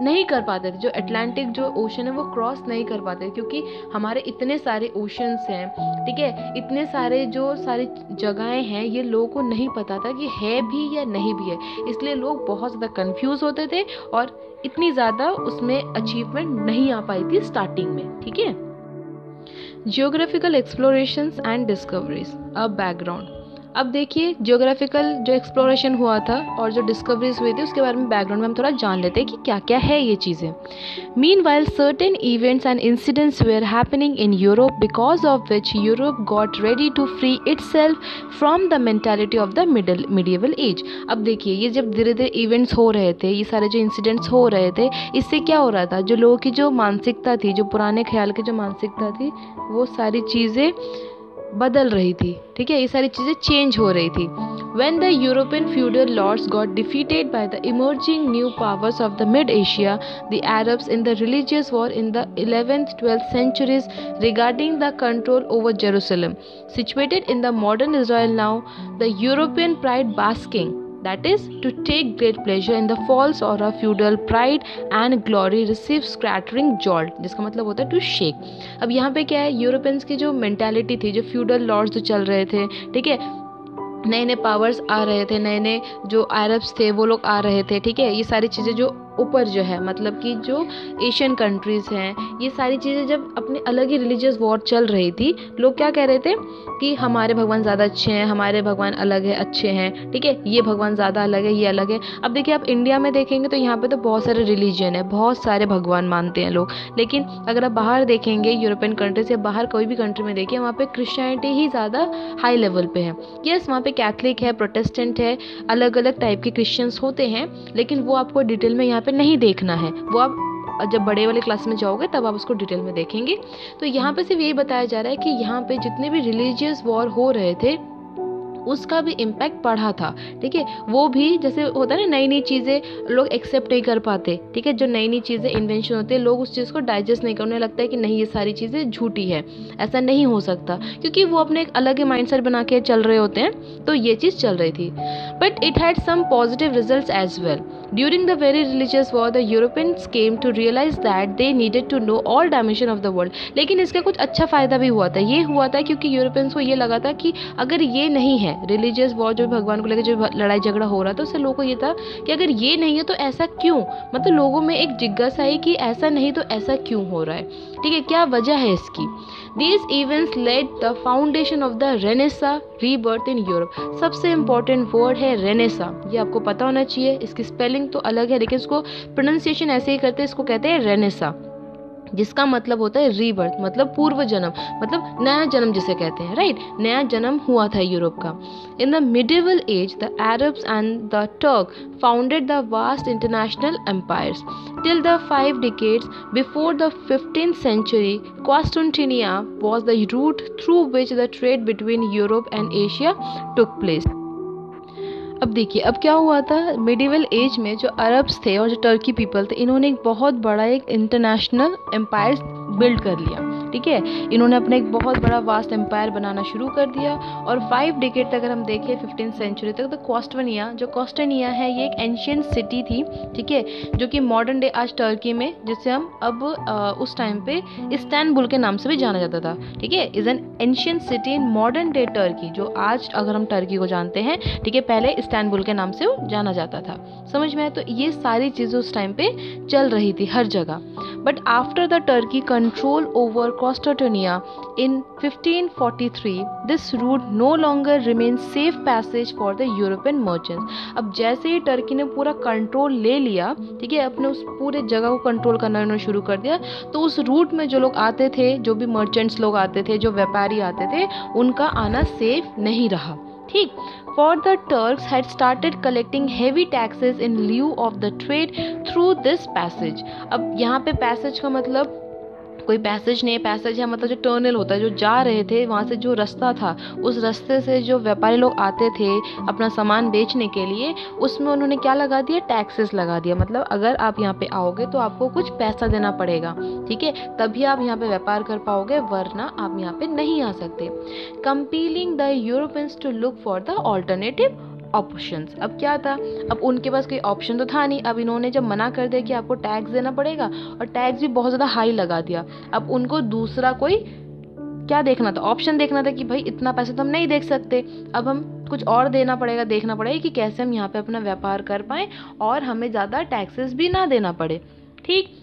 नहीं कर पाते थे, जो अटलांटिक जो ओशन है वो क्रॉस नहीं कर पाते, क्योंकि हमारे इतने सारे ओशंस हैं, ठीक है, इतने सारे जो सारी जगहें हैं, ये लोगों को नहीं पता था कि है भी या नहीं भी है, इसलिए लोग बहुत ज़्यादा कंफ्यूज होते थे और इतनी ज़्यादा उसमें अचीवमेंट नहीं आ पाई थी स्टार्टिंग में, ठीक है। जियोग्राफिकल एक्सप्लोरेशंस एंड डिस्कवरीज, अब बैकग्राउंड। अब देखिए जियोग्राफिकल जो एक्सप्लोरेशन हुआ था और जो डिस्कवरीज हुई थी उसके बारे में बैकग्राउंड में हम थोड़ा जान लेते हैं कि क्या क्या है ये चीज़ें। Meanwhile certain events and incidents were happening in Europe because of which Europe got ready to free itself from the mentality of the medieval age. अब देखिए ये जब धीरे धीरे इवेंट्स हो रहे थे, ये सारे जो इंसिडेंट्स हो रहे थे, इससे क्या हो रहा था, जो लोगों की जो मानसिकता थी, जो पुराने ख्याल की जो मानसिकता थी, वो सारी चीज़ें बदल रही थी, ठीक है, ये सारी चीज़ें चेंज हो रही थी। When the European feudal lords got defeated by the emerging new powers of the mid-Asia, the Arabs in the religious war in the 11th 12th centuries regarding the control over Jerusalem, situated in the modern Israel now, the European pride basking, that is to take great pleasure in the false aura feudal pride and glory receive scattering jolt, जिसका मतलब होता है to shake. अब यहाँ पे क्या है, Europeans की जो मेंटालिटी थी, जो फ्यूडल लॉर्ड्स जो चल रहे थे, ठीक है, नए नए पावर्स आ रहे थे, नए नए जो अरब्स थे वो लोग आ रहे थे, ठीक है, ये सारी चीज़ें जो ऊपर जो है मतलब कि जो एशियन कंट्रीज़ हैं, ये सारी चीज़ें जब अपने अलग ही रिलीजियस वॉर चल रही थी, लोग क्या कह रहे थे कि हमारे भगवान ज़्यादा अच्छे हैं, हमारे भगवान अलग है, अच्छे हैं, ठीक है, ये भगवान ज़्यादा अलग है, ये अलग है। अब देखिए आप इंडिया में देखेंगे तो यहाँ पे तो बहुत सारे रिलीजन है, बहुत सारे भगवान मानते हैं लोग, लेकिन अगर आप बाहर देखेंगे यूरोपियन कंट्री से बाहर कोई भी कंट्री में देखिए, वहाँ पे क्रिश्चियनिटी ही ज़्यादा हाई लेवल पे है। यस, वहाँ पे कैथलिक है, प्रोटेस्टेंट है, अलग अलग टाइप के क्रिश्चियंस होते हैं, लेकिन वो आपको डिटेल में यहाँ पे नहीं देखना है, वो आप जब बड़े वाले क्लास में जाओगे तब आप उसको डिटेल में देखेंगे। तो यहाँ पे सिर्फ यही बताया जा रहा है कि यहाँ पे जितने भी रिलीजियस वॉर हो रहे थे उसका भी इम्पैक्ट पड़ा था। ठीक है, वो भी जैसे होता है ना, नई नई चीज़ें लोग एक्सेप्ट नहीं कर पाते। ठीक है, जो नई नई चीज़ें इन्वेंशन होते हैं लोग उस चीज़ को डाइजेस्ट नहीं करने लगता है कि नहीं ये सारी चीज़ें झूठी है, ऐसा नहीं हो सकता, क्योंकि वो अपने एक अलग ही माइंडसेट बना के चल रहे होते हैं। तो ये चीज़ चल रही थी, but it had some positive results as well. During the very religious war, the Europeans came to realize that they needed to know all dimension of the world. लेकिन इसका कुछ अच्छा फ़ायदा भी हुआ था। ये हुआ था क्योंकि यूरोपियंस को ये लगा था कि अगर ये नहीं है, रिलीजियस वॉर जो भगवान को लेकर जो लड़ाई झगड़ा हो रहा था, उससे लोगों को ये था कि अगर ये नहीं है तो ऐसा क्यों, मतलब लोगों में एक जिज्ञासा आई कि ऐसा नहीं तो ऐसा क्यों हो रहा है। ठीक है, क्या वजह है इसकी। These events laid the foundation of the Renaissance rebirth in Europe. सबसे इम्पोर्टेंट वर्ड है रेनेसा, ये आपको पता होना चाहिए। इसकी स्पेलिंग तो अलग है लेकिन इसको प्रोनाउंसिएशन ऐसे ही करते हैं, इसको कहते हैं रेनेसा, जिसका मतलब होता है रीबर्थ, मतलब पूर्व जन्म, मतलब नया जन्म जिसे कहते हैं, राइट। नया जन्म हुआ था यूरोप का। In the medieval age the Arabs and the Turk founded the vast international empires till the 5 decades before the 15th century. Constantinople was the route through which the trade between Europe and Asia took place. अब देखिए, अब क्या हुआ था, medieval as में जो Arabs थे और जो टर्की पीपल थे, इन्होंने एक बहुत बड़ा एक इंटरनेशनल एम्पायर बिल्ड कर लिया। ठीक है, इन्होंने अपना एक बहुत बड़ा वास्ट एम्पायर बनाना शुरू कर दिया। और 5 decade तक अगर हम देखें 15th सेंचुरी तक, तो कॉस्टनिया है, ये एक एंशियंट सिटी थी। ठीक है, जो कि मॉडर्न डे आज टर्की में, जिसे हम अब उस टाइम पे इस्तांबुल के नाम से भी जाना जाता था। ठीक है, is an ancient city in modern day Turkey, जो आज अगर हम टर्की को जानते हैं, ठीक है, पहले इस्तांबुल के नाम से जाना जाता था। समझ में आया। तो ये सारी चीज़ें उस टाइम पे चल रही थी हर जगह। But after the Turkey control over Constantinople in 1543, this route no longer remains safe passage for the European merchants. अब जैसे ही टर्की ने पूरा कंट्रोल ले लिया, ठीक है, अपने उस पूरे जगह को कंट्रोल करना उन्होंने शुरू कर दिया, तो उस रूट में जो लोग आते थे, जो भी मर्चेंट्स लोग आते थे, जो व्यापारी आते थे, उनका आना सेफ नहीं रहा। ठीक, for the Turks had started collecting heavy taxes in lieu of the trade through this passage. अब यहाँ पे पैसेज का मतलब कोई पैसेज नहीं है, पैसेज है मतलब जो टर्नल होता है, जो जा रहे थे वहाँ से जो रास्ता था, उस रास्ते से जो व्यापारी लोग आते थे अपना सामान बेचने के लिए, उसमें उन्होंने क्या लगा दिया, टैक्सेस लगा दिया। मतलब अगर आप यहाँ पे आओगे तो आपको कुछ पैसा देना पड़ेगा। ठीक है, तभी आप यहाँ पे व्यापार कर पाओगे, वरना आप यहाँ पे नहीं आ सकते। Compelling the Europeans to look for the alternative options. अब क्या था, अब उनके पास कोई ऑप्शन तो था नहीं। अब इन्होंने जब मना कर दिया कि आपको टैक्स देना पड़ेगा, और टैक्स भी बहुत ज़्यादा हाई लगा दिया, अब उनको दूसरा कोई क्या देखना था, ऑप्शन देखना था कि भाई इतना पैसा तो हम नहीं देख सकते, अब हम कुछ और देना पड़ेगा, देखना पड़ेगा कि कैसे हम यहाँ पे अपना व्यापार कर पाएँ और हमें ज़्यादा टैक्सेस भी ना देना पड़े। ठीक,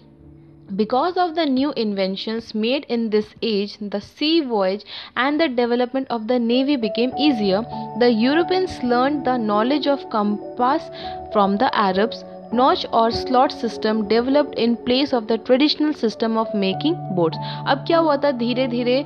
because of the new inventions made in this age, the sea voyage and the development of the navy became easier. The Europeans learned the knowledge of compass from the Arabs. Notch और slot system developed in place of the traditional system of making boats. अब क्या हुआ था, धीरे धीरे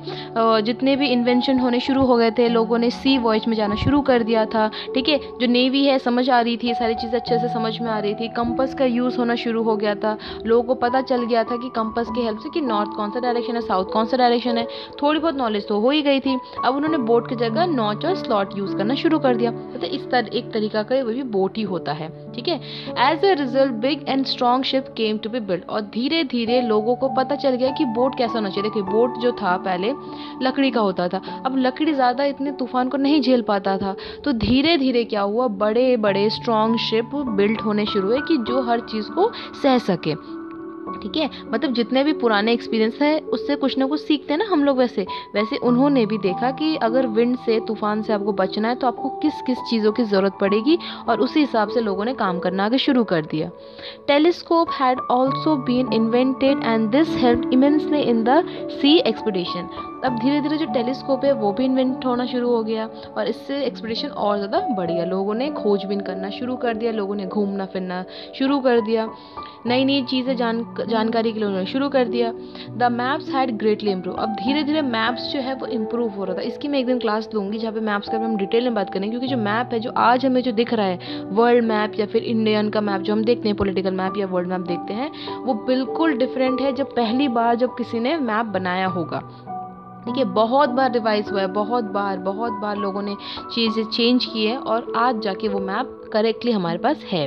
जितने भी invention होने शुरू हो गए थे, लोगों ने सी वॉयज में जाना शुरू कर दिया था। ठीक है, जो नेवी है समझ आ रही थी, सारी चीज़ें अच्छे से समझ में आ रही थी। कंपस का यूज़ होना शुरू हो गया था, लोगों को पता चल गया था कि कंपस की हेल्प से कि नॉर्थ कौन सा डायरेक्शन है, साउथ कौन सा डायरेक्शन है, थोड़ी बहुत नॉलेज तो हो ही गई थी। अब उन्होंने बोट की जगह नॉच और स्लॉट यूज़ करना शुरू कर दिया। तो इस तरह एक तरीका का वो भी बोट ही होता है। ठीक है, as result big and strong ship came to be build. और धीरे धीरे लोगों को पता चल गया कि बोट कैसा होना चाहिए। देखिए, बोट जो था पहले लकड़ी का होता था, अब लकड़ी ज़्यादा इतने तूफान को नहीं झेल पाता था, तो धीरे धीरे क्या हुआ, बड़े बड़े स्ट्रॉन्ग शिप बिल्ड होने शुरू हुए कि जो हर चीज़ को सह सके। ठीक है, मतलब जितने भी पुराने एक्सपीरियंस है उससे कुछ ना कुछ सीखते हैं ना हम लोग, वैसे वैसे उन्होंने भी देखा कि अगर विंड से, तूफान से आपको बचना है तो आपको किस किस चीज़ों की ज़रूरत पड़ेगी, और उसी हिसाब से लोगों ने काम करना आगे शुरू कर दिया। Telescope had also been invented and this helped immensely in the sea expedition. अब धीरे धीरे जो टेलीस्कोप है वो भी इन्वेंट होना शुरू हो गया और इससे एक्सपीडिशन और ज़्यादा बढ़ गया। लोगों ने खोजबीन करना शुरू कर दिया, लोगों ने घूमना फिरना शुरू कर दिया, नई नई चीज़ें जानकारी के लिए उन्होंने शुरू कर दिया। The maps had greatly improve. अब धीरे धीरे मैप्स जो है वो इम्प्रूव हो रहा था। इसकी मैं एक दिन क्लास लूँगी जहाँ पे मैप्स का हम डिटेल में बात करेंगे, क्योंकि जो मैप है जो आज हमें जो दिख रहा है वर्ल्ड मैप या फिर इंडियन का मैप जो हम देखते हैं, पॉलिटिकल मैप या वर्ल्ड मैप देखते हैं, वो बिल्कुल डिफरेंट है जब पहली बार जब किसी ने मैप बनाया होगा। ठीक है, बहुत बार रिवाइज हुआ है, बहुत बार लोगों ने चीज़ें चेंज की है और आज जाके वो मैप करेक्टली हमारे पास है।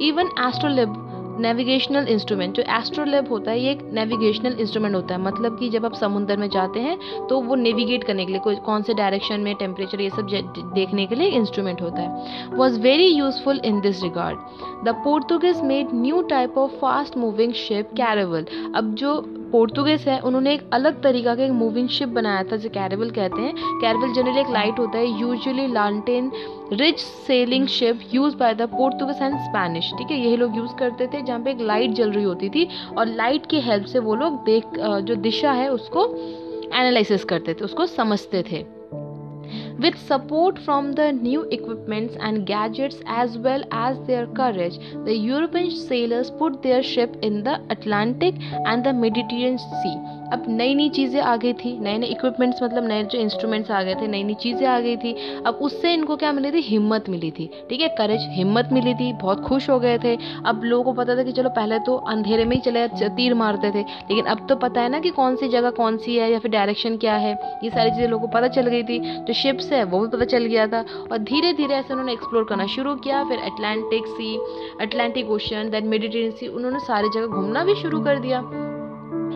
इवन एस्ट्रोलिब नेविगेशनल इंस्ट्रूमेंट, जो एस्ट्रोलेब होता है ये एक नेविगेशनल इंस्ट्रूमेंट होता है, मतलब कि जब आप समुद्र में जाते हैं तो वो नेविगेट करने के लिए कोई कौन से डायरेक्शन में टेम्परेचर ये सब देखने के लिए इंस्ट्रूमेंट होता है, was very useful in this regard. The Portuguese made new type of fast moving ship caravel. अब जो पोर्तुगीज है उन्होंने एक अलग तरीका का एक मूविंग शिप बनाया था जो कैरेवल कहते हैं। कैरेवल जनरली एक लाइट होता है, यूजुअली लालटेन rich selling ship use by the Portuguese and Spanish. ठीक है, यही लोग यूज करते थे जहाँ पे एक लाइट जल रही होती थी और लाइट की हेल्प से वो लोग जो दिशा है उसको एनालिसिस करते थे, उसको समझते थे। With support from the new equipments and gadgets as well as their courage, the European sailors put their ship in the Atlantic and the Mediterranean Sea. अब नई नई चीज़ें आ गई थी, नए नए इक्विपमेंट्स मतलब नए जो इंस्ट्रूमेंट्स आ गए थे, नई नई चीज़ें आ गई थी। अब उससे इनको क्या मिली थी, हिम्मत मिली थी। ठीक है, करेज, हिम्मत मिली थी, बहुत खुश हो गए थे। अब लोगों को पता था कि चलो पहले तो अंधेरे में ही चले तीर मारते थे, लेकिन अब तो पता है ना कि कौन सी जगह कौन सी है या फिर डायरेक्शन क्या है, ये सारी चीज़ें लोगों को पता चल गई थी। जो शिप्स है वो भी पता चल गया था और धीरे धीरे ऐसे उन्होंने एक्सप्लोर करना शुरू किया। फिर Atlantic sea, Atlantic ocean, then Mediterranean sea, उन्होंने सारी जगह घूमना भी शुरू कर दिया।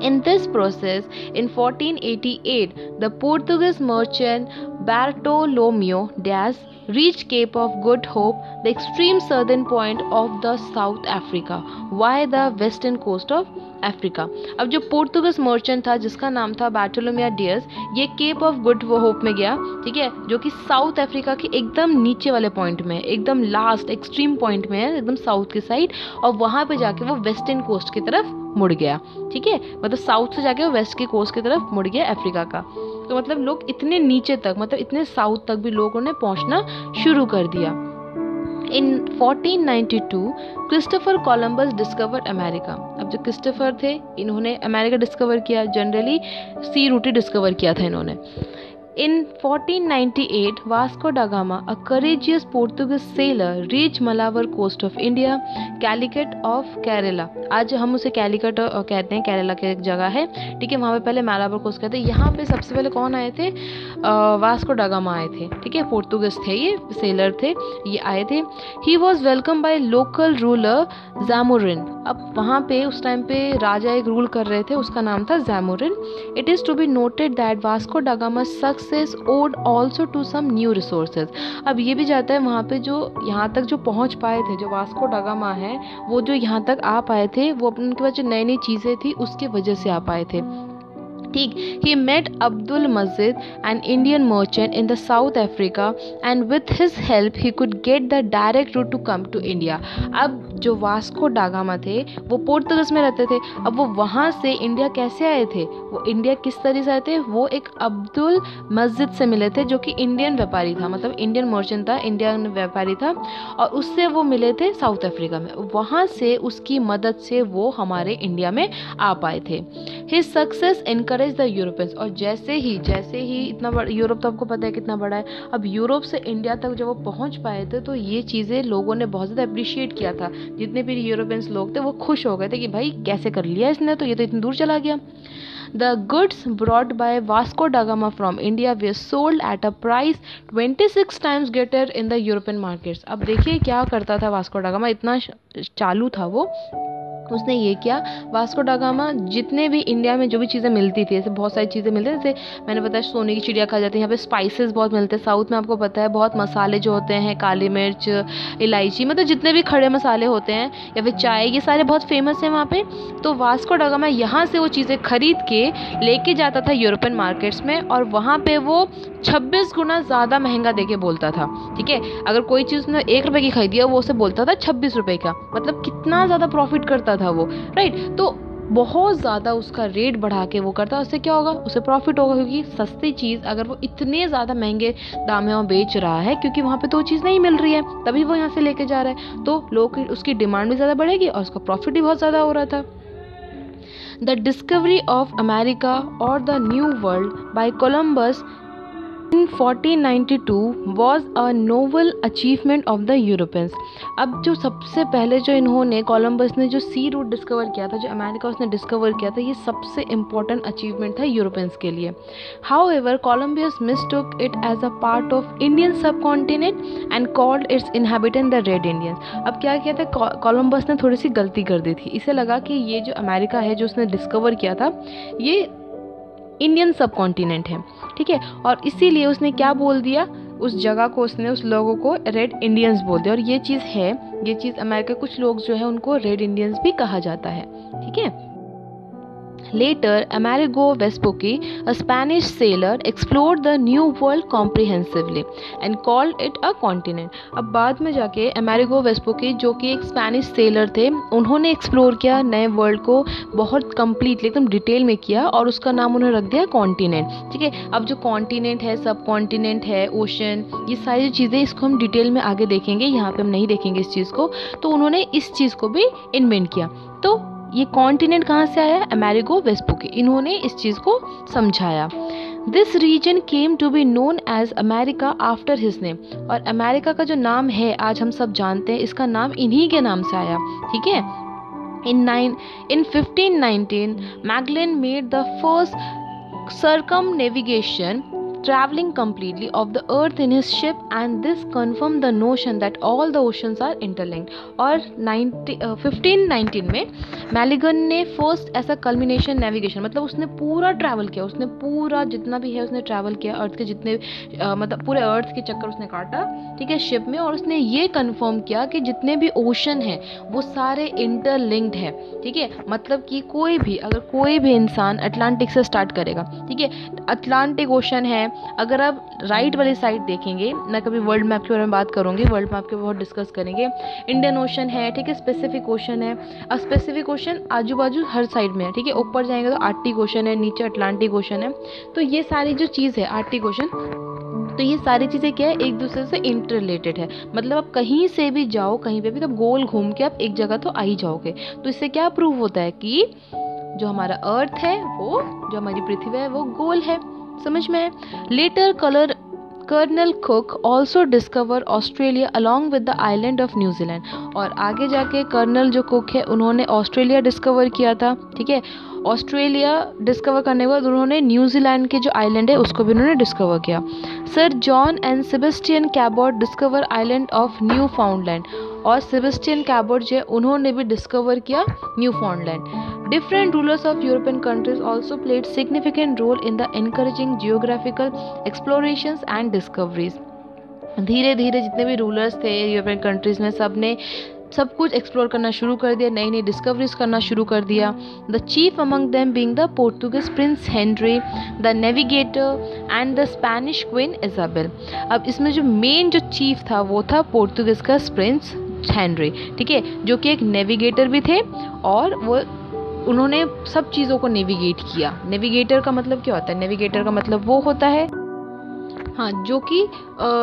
In this process, in 1488, the Portuguese merchant Bartolomeu Dias reached Cape of Good Hope, the extreme southern point of the South Africa, via the western coast of Africa. अब जो पोर्तुगीज मर्चेंट था जिसका नाम था बार्टोलोमियो डियाज, ये cap of good hope में गया। ठीक है, जो कि साउथ अफ्रीका के एकदम नीचे वाले पॉइंट में है, एकदम लास्ट एक्सट्रीम पॉइंट में है, एकदम साउथ की साइड, और वहाँ पे जाके वो वेस्टर्न कोस्ट की तरफ मुड़ गया। ठीक है, मतलब साउथ से जाके वो वेस्ट की कोस्ट की तरफ मुड़ गया अफ्रीका का। तो मतलब लोग इतने नीचे तक, मतलब इतने साउथ तक भी लोगों ने पहुँचना शुरू कर दिया। In 1492, Christopher Columbus discovered America. अब जो क्रिस्टोफर थे इन्होंने अमेरिका डिस्कवर किया, जनरली सी रूट डिस्कवर किया था इन्होंने। In 1498, Vasco da Gama, a courageous Portuguese sailor, reached Malabar coast of India, Calicut of Kerala। आज हम उसे कैलिकट कहते हैं, केरला की एक जगह है। ठीक है, वहाँ पे पहले मालाबार कोस्ट कहते हैं। यहाँ पे सबसे पहले कौन आए थे, वास्को डा गामा आए थे। ठीक है, पोर्तुगीज थे, ये सेलर थे, ये आए थे। He was welcome by local ruler Zamorin. अब वहाँ पे उस टाइम पे राजा एक रूल कर रहे थे, उसका नाम था Zamorin. It is to be noted that Vasco da Gama success owed also to some new resources. अब ये भी जाता है वहाँ पे जो यहाँ तक जो पहुँच पाए थे, जो वास्को डा गामा है वो जो यहाँ तक आ पाए थे, वो उनके पास जो नई नई चीज़ें थी उसकी वजह से आ पाए थे। ठीक, he met Abdul Mazid, an Indian merchant in the South Africa, and with his help he could get the direct route to come to India। अब जो वास्को डा गामा थे वो पोर्तुगीज में रहते थे, अब वो वहाँ से इंडिया कैसे आए थे, वो इंडिया किस तरह से आए थे, वो एक अब्दुल मस्जिद से मिले थे जो कि इंडियन व्यापारी था, मतलब इंडियन मर्चेंट था, इंडियन व्यापारी था, और उससे वो मिले थे साउथ अफ्रीका में। वहाँ से उसकी मदद से वो हमारे इंडिया में आ पाए थे। His success encourage the Europeans. और जैसे ही इतना बड़ा यूरोप, तो आपको पता है कितना बड़ा है, अब यूरोप से इंडिया तक जब वो पहुँच पाए थे तो ये चीज़ें लोगों ने बहुत ज़्यादा अप्रिशिएट किया था। जितने भी यूरोपियंस लोग थे वो खुश हो गए थे कि भाई कैसे कर लिया इसने, तो ये तो इतनी दूर चला गया। The goods brought by Vasco da Gama from India were sold at a price 26 times greater in the European markets। अब देखिए क्या करता था वास्को डा गामा, इतना चालू था वो। उसने ये किया, वास्को डा गामा जितने भी इंडिया में जो भी चीज़ें मिलती थी, ऐसे बहुत सारी चीज़ें मिलती थी, जैसे मैंने बताया सोने की चिड़िया खा जाती है, यहाँ पे स्पाइसेस बहुत मिलते हैं। साउथ में आपको पता है बहुत मसाले जो होते हैं, काली मिर्च, इलायची, मतलब जितने भी खड़े मसाले होते हैं, या फिर चाय, ये सारे बहुत फेमस हैं वहाँ पे। तो वास्को डा गामा यहाँ से वो चीज़ें खरीद के लेके जाता था यूरोपियन मार्केट्स में, और वहाँ पे वो 26 गुना ज़्यादा महंगा देके बोलता था। ठीक है, अगर कोई चीज़ उसने 1 रुपये की खरीदी है वो उसे बोलता था 26 रुपये का, मतलब कितना ज़्यादा प्रॉफिट करता था वो, राइट। तो बहुत ज़्यादा उसका रेट बढ़ा के वो करता है, उससे क्या होगा, उसे प्रॉफिट होगा, क्योंकि सस्ती चीज़ अगर वो इतने ज़्यादा महंगे दाम में वहाँ बेच रहा है, क्योंकि वहाँ पे तो वो चीज़ नहीं मिल रही है, तभी वो यहाँ से लेके जा रहा है, तो लोग उसकी डिमांड भी ज़्यादा बढ़ेगी और उसका प्रॉफिट भी बहुत ज़्यादा हो रहा था। द डिस्कवरी ऑफ अमेरिका और the new world by Columbus in 1492 was a novel achievement of the Europeans। अब जो सबसे पहले जो इन्होंने कोलंबस ने जो सी रूट डिस्कवर किया था, जो अमेरिका उसने डिस्कवर किया था, ये सबसे इम्पोर्टेंट अचीवमेंट था यूरोपियंस के लिए। However Columbus mistook it as a part of Indian subcontinent and called its inhabitant the red Indians. अब क्या किया था, कोलंबस ने थोड़ी सी गलती कर दी थी, इसे लगा कि ये जो अमेरिका है जो उसने डिस्कवर किया था ये इंडियन सब कॉन्टिनेंट है, ठीक है, और इसीलिए उसने क्या बोल दिया, उस जगह को उसने, उस लोगों को रेड इंडियंस बोल दिया। और ये चीज़ है, ये चीज़ अमेरिका कुछ लोग जो है उनको रेड इंडियंस भी कहा जाता है, ठीक है। Later, Amerigo Vespucci, a Spanish sailor, explored the New World comprehensively and called it a continent। अब बाद में जाके अमेरिगो वेस्पुकी, जो कि एक स्पेनिश सेलर थे, उन्होंने एक्सप्लोर किया नए वर्ल्ड को, बहुत कम्प्लीटली एकदम डिटेल में किया, और उसका नाम उन्होंने रख दिया कॉन्टिनेंट, ठीक है। अब जो कॉन्टिनेंट है, सब कॉन्टिनेंट है, ओशन, ये सारी चीज़ें, इसको हम डिटेल में आगे देखेंगे, यहाँ पे हम नहीं देखेंगे इस चीज़ को। तो उन्होंने इस चीज़ को भी इन्वेंट किया। तो ये कॉन्टिनेंट कहाँ से आया, अमेरिगो वेस्पुकी, इन्होंने इस चीज़ को समझाया। This region came to be known as America after his name. और अमेरिका का जो नाम है आज हम सब जानते हैं, इसका नाम इन्हीं के नाम से आया, ठीक है। In 1519, Magellan made the first circumnavigation, traveling completely of the earth in his ship, and this confirmed the notion that all the oceans are interlinked। और 1519 में मैलिगन ने फर्स्ट ऐसा कल्मिनेशन नेविगेशन, मतलब उसने पूरा ट्रैवल किया, उसने पूरा जितना भी है उसने ट्रैवल किया, अर्थ के जितने मतलब पूरे अर्थ के चक्कर उसने काटा, ठीक है, शिप में, और उसने ये कंफर्म किया कि जितने भी ओशन हैं वो सारे इंटरलिंक्ड है, ठीक है। मतलब कि कोई भी, अगर कोई भी इंसान अटलांटिक से स्टार्ट करेगा, ठीक है, अटलांटिक ओशन है, अगर आप राइट वाली साइड देखेंगे, मैं कभी वर्ल्ड मैप के बारे में बात करूंगी, वर्ल्ड मैप के बहुत डिस्कस करेंगे, इंडियन ओशन है, ठीक है, स्पेसिफिक ओशन है, अब स्पेसिफिक ओशन आजू बाजू हर साइड में है, ठीक है, ऊपर जाएंगे तो आर्कटिक ओशन है, नीचे अटलांटिक ओशन है, तो ये सारी जो चीज़ है आर्कटिक ओशन, तो ये सारी चीज़ें क्या है, एक दूसरे से इंटर रिलेटेड है। मतलब आप कहीं से भी जाओ, कहीं पे भी, तो गोल घूम के आप एक जगह तो आ ही जाओगे। तो इससे क्या प्रूव होता है कि जो हमारा अर्थ है, वो जो हमारी पृथ्वी है, वो गोल है। समझ में है। Later Colonel Cook also discover Australia along with the island of New Zealand. और आगे जाके कर्नल जो कुक है उन्होंने ऑस्ट्रेलिया डिस्कवर किया था, ठीक है। ऑस्ट्रेलिया डिस्कवर करने के बाद उन्होंने न्यूजीलैंड के जो आइलैंड है उसको भी उन्होंने डिस्कवर किया। Sir John and Sebastian Cabot discover island of Newfoundland. और सेबेस्टियन कैबॉट जो है उन्होंने भी डिस्कवर किया Newfoundland. Different rulers of European countries also played significant role in the encouraging geographical explorations and discoveries। धीरे धीरे जितने भी रूलर्स थे यूरोपियन कंट्रीज में, सब ने सब कुछ एक्सप्लोर करना शुरू कर दिया, नई नई डिस्कवरीज करना शुरू कर दिया। The chief among them being the Portuguese Prince Henry the navigator and the Spanish queen Isabel. अब इसमें जो मेन जो चीफ था वो था पोर्तुगीज का प्रिंस हेनरी, ठीक है, जो कि एक नेविगेटर भी थे, और वो उन्होंने सब चीज़ों को नेविगेट किया। नेविगेटर का मतलब क्या होता है, नेविगेटर का मतलब वो होता है, हाँ, जो कि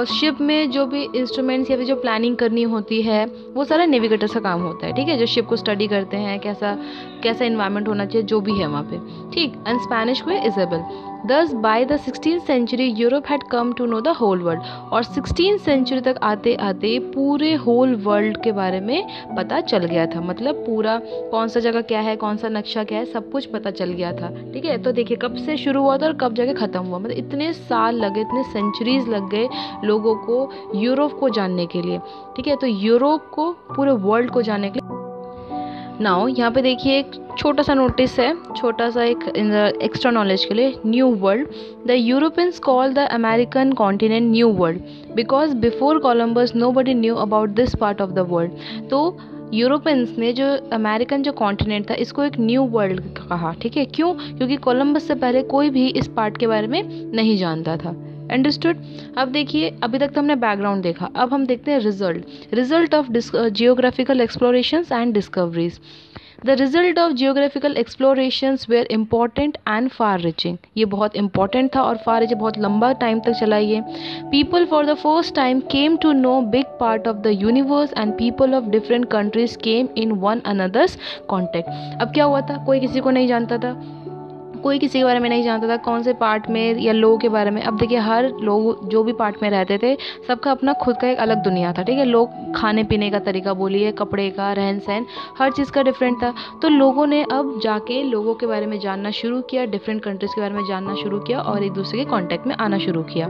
शिप में जो भी इंस्ट्रूमेंट्स या फिर जो प्लानिंग करनी होती है वो सारा नेविगेटर का काम होता है, ठीक है। जो शिप को स्टडी करते हैं, कैसा कैसा इन्वायरमेंट होना चाहिए, जो भी है वहाँ पे, ठीक। And Spanish queen Isabel. Thus by the 16th century Europe had come to know the whole world। और 16th century तक आते आते पूरे होल वर्ल्ड के बारे में पता चल गया था। मतलब पूरा कौन सा जगह क्या है, कौन सा नक्शा क्या है, सब कुछ पता चल गया था, ठीक है। तो देखिए कब से शुरू हुआ था और कब जाके ख़त्म हुआ, मतलब इतने साल लगे, इतने सेंचुरीज लग गए लोगों को यूरोप को जानने के लिए, ठीक है। तो यूरोप को, पूरे वर्ल्ड को जानने के लिए। नाउ यहाँ पे देखिए एक छोटा सा नोटिस है, छोटा सा एक एक्स्ट्रा नॉलेज के लिए। New world, the Europeans call the American continent new world because before Columbus nobody knew about this part of the world. तो यूरोपियंस ने जो अमेरिकन जो कॉन्टिनेंट था इसको एक न्यू वर्ल्ड कहा, ठीक है। क्यों? क्योंकि कोलम्बस से पहले कोई भी इस पार्ट के बारे में नहीं जानता था। अंडरस्टूड। अब देखिए अभी तक तो हमने बैकग्राउंड देखा, अब हम देखते हैं result of geographical explorations and discoveries. The result of geographical explorations were important and far reaching, ये बहुत इंपॉर्टेंट था और फार रिच, बहुत लंबा टाइम तक चला ये. People for the first time came to know big part of the universe and people of different countries came in one another's contact. अब क्या हुआ था, कोई किसी को नहीं जानता था, कोई किसी के बारे में नहीं जानता था, कौन से पार्ट में या लोगों के बारे में. अब देखिए हर लोग जो भी पार्ट में रहते थे सबका अपना खुद का एक अलग दुनिया था, ठीक है. लोग खाने पीने का तरीका बोलिए, कपड़े का, रहन सहन, हर चीज़ का डिफरेंट था. तो लोगों ने अब जाके लोगों के बारे में जानना शुरू किया, डिफरेंट कंट्रीज़ के बारे में जानना शुरू किया और एक दूसरे के कॉन्टैक्ट में आना शुरू किया.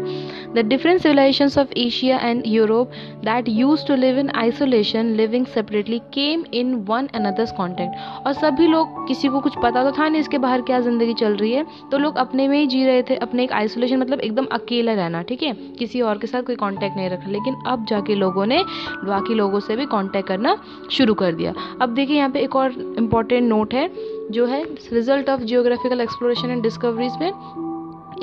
The different civilizations of Asia and Europe that used to live in isolation living separately came in one another's contact. और सभी लोग, किसी को कुछ पता तो था नहीं इसके बाहर क्या ज़िंदगी चल रही है, तो लोग अपने में ही जी रहे थे, अपने एक आइसोलेशन, मतलब एकदम अकेला रहना, ठीक है, किसी और के साथ कोई कांटेक्ट नहीं रखा. लेकिन अब जाके लोगों ने बाकी लोगों से भी कांटेक्ट करना शुरू कर दिया. अब देखिए यहाँ पे एक और इम्पॉर्टेंट नोट है जो है result of geographical exploration and discoveries में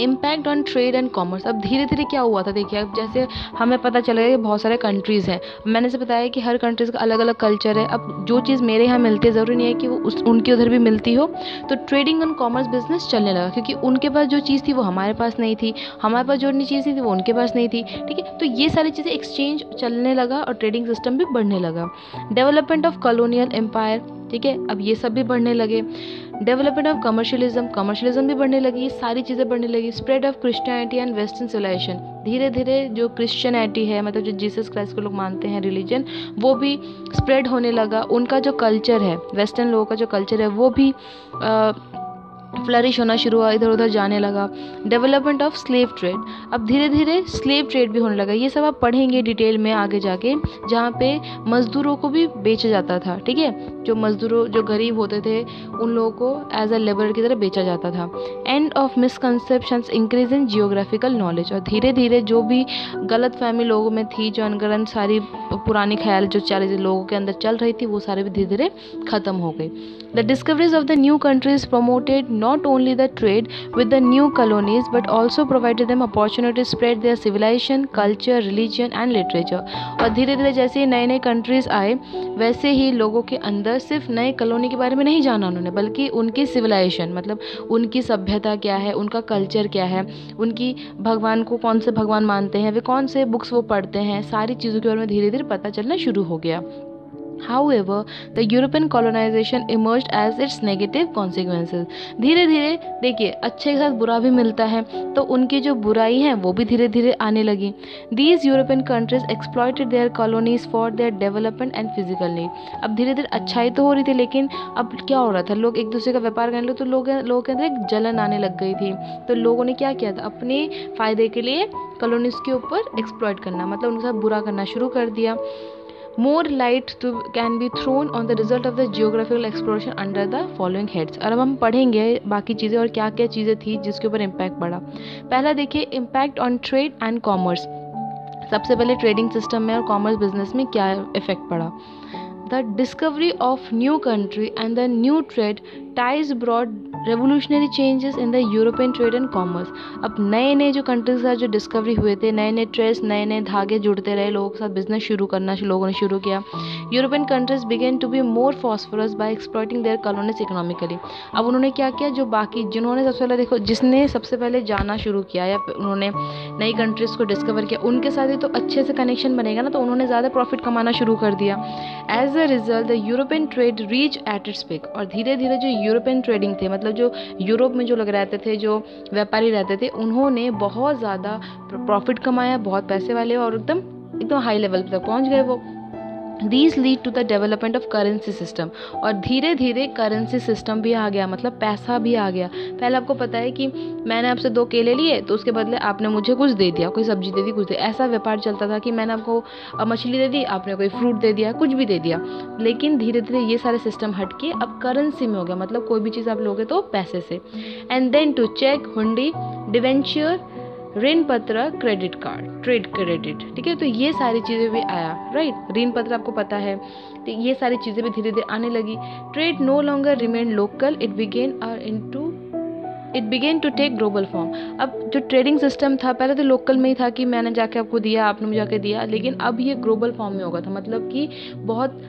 impact on trade and commerce. अब धीरे धीरे क्या हुआ था, देखिए अब जैसे हमें पता चलेगा कि बहुत सारे कंट्रीज़ हैं, मैंने से बताया कि हर कंट्रीज़ का अलग अलग कल्चर है. अब जो चीज़ मेरे यहाँ मिलती है ज़रूरी नहीं है कि वो उनके उधर भी मिलती हो. तो ट्रेडिंग एंड कॉमर्स बिजनेस चलने लगा क्योंकि उनके पास जो चीज़ थी वो हमारे पास नहीं थी, हमारे पास जो चीज़ थी वो उनके पास नहीं थी, ठीक है. तो ये सारी चीज़ें एक्सचेंज चलने लगा और ट्रेडिंग सिस्टम भी बढ़ने लगा. डेवलपमेंट ऑफ कॉलोनियल एम्पायर, ठीक है, अब ये सब भी बढ़ने लगे. डेवलपमेंट ऑफ कमर्शियलिज्म भी बढ़ने लगी, ये सारी चीज़ें बढ़ने लगी. Spread of Christianity and western civilization, धीरे धीरे जो क्रिश्चियनिटी है, मतलब जो जीसस क्राइस्ट को लोग मानते हैं रिलीजन, वो भी स्प्रेड होने लगा. उनका जो कल्चर है, वेस्टर्न लोगों का जो कल्चर है, वो भी फ्लरिश होना शुरू हुआ, इधर उधर जाने लगा. डेवलपमेंट ऑफ स्लेव ट्रेड, अब धीरे धीरे स्लेव ट्रेड भी होने लगा. ये सब आप पढ़ेंगे डिटेल में आगे जाके, जहाँ पे मज़दूरों को भी बेचा जाता था, ठीक है. जो मज़दूरों, जो गरीब होते थे, उन लोगों को एज अ लेबर की तरह बेचा जाता था. End of misconceptions, increase in geographical knowledge, और धीरे धीरे जो भी गलत फहमी लोगों में थी, जो अनगढ़ंत सारी पुरानी ख्याल जो चालीस लोगों के अंदर चल रही थी, वो सारे भी धीरे धीरे ख़त्म हो गई. The discoveries of the new countries promoted not only the trade with the new colonies but also provided them opportunity to spread their civilization, culture, religion and literature. और धीरे धीरे जैसे नए नए कंट्रीज़ आए वैसे ही लोगों के अंदर सिर्फ नए कॉलोनी के बारे में नहीं जाना उन्होंने, बल्कि उनकी सिविलाइजेशन, मतलब उनकी सभ्यता क्या है, उनका कल्चर क्या है, उनकी भगवान को कौन से भगवान मानते हैं, वे कौन से बुक्स वो पढ़ते हैं, सारी चीज़ों के बारे में धीरे धीरे पता चलना शुरू हो गया. However, the European colonization emerged as its negative consequences. धीरे धीरे देखिए अच्छे के साथ बुरा भी मिलता है, तो उनकी जो बुराई है वो भी धीरे धीरे आने लगी. These European countries exploited their colonies for their development and physical need. अब धीरे धीरे अच्छाई तो हो रही थी, लेकिन अब क्या हो रहा था, लोग एक दूसरे का व्यापार करने लगे तो लोगों के अंदर एक जलन आने लग गई थी. तो लोगों ने क्या किया था, अपने फ़ायदे के लिए कॉलोनीज़ के ऊपर एक्सप्लॉइट करना, मतलब उनके साथ बुरा करना शुरू कर दिया. More light can be thrown on the result of the geographical exploration under the following heads. और अब हम पढ़ेंगे बाकी चीज़ें और क्या क्या चीज़ें थी जिसके ऊपर इम्पैक्ट पड़ा. पहला देखिए impact on trade and commerce. सबसे पहले ट्रेडिंग सिस्टम में और कॉमर्स बिजनेस में क्या इफेक्ट पड़ा. The discovery of new country and the new trade ties brought revolutionary changes in the European trade and commerce. अब नए नए जो कंट्रीज का जो डिस्कवरी हुए थे, नए नए ट्रेड्स, नए नए धागे जुड़ते रहे, लोगों के साथ बिजनेस शुरू करना लोगों ने शुरू किया. European countries began to be more prosperous by exploiting their colonies economically. अब उन्होंने क्या किया, जो बाकी जिन्होंने सबसे पहले देखो, जिसने सबसे पहले जाना शुरू किया या उन्होंने नई कंट्रीज़ को डिस्कवर किया, उनके साथ ही तो अच्छे से कनेक्शन बनेगा ना, तो उन्होंने ज़्यादा प्रॉफिट कमाना शुरू कर दिया. As a result the European trade reach at its peak. और धीरे धीरे जो यूरोपियन ट्रेडिंग थे, मतलब जो यूरोप में जो लोग रहते थे, जो व्यापारी रहते थे, उन्होंने बहुत ज़्यादा प्रॉफिट कमाया, बहुत पैसे वाले, और एकदम हाई लेवल तक पहुंच गए वो. These lead to the development of currency system. और धीरे धीरे करेंसी सिस्टम भी आ गया, मतलब पैसा भी आ गया. पहले आपको पता है कि मैंने आपसे 2 केले लिए तो उसके बदले आपने मुझे कुछ दे दिया, कोई सब्जी दे दी, कुछ दे, ऐसा व्यापार चलता था कि मैंने आपको मछली दे दी, आपने कोई फ्रूट दे दिया, कुछ भी दे दिया. लेकिन धीरे धीरे ये सारे सिस्टम हट के अब करेंसी में हो गया, मतलब कोई भी चीज़ आप लोगे तो पैसे से. एंड देन टू चेक, हुंडी, डिवेंचर, ऋण पत्र, क्रेडिट कार्ड, ट्रेड क्रेडिट, ठीक है. तो ये सारी चीज़ें भी आया, राइट. ऋण पत्र आपको पता है, तो ये सारी चीज़ें भी धीरे धीरे आने लगी. Trade no longer remain local, it began to take global form. अब जो ट्रेडिंग सिस्टम था पहले तो लोकल में ही था कि मैंने जाके आपको दिया, आपने मुझे जाके दिया, लेकिन अब ये ग्लोबल फॉर्म में होगा था, मतलब कि बहुत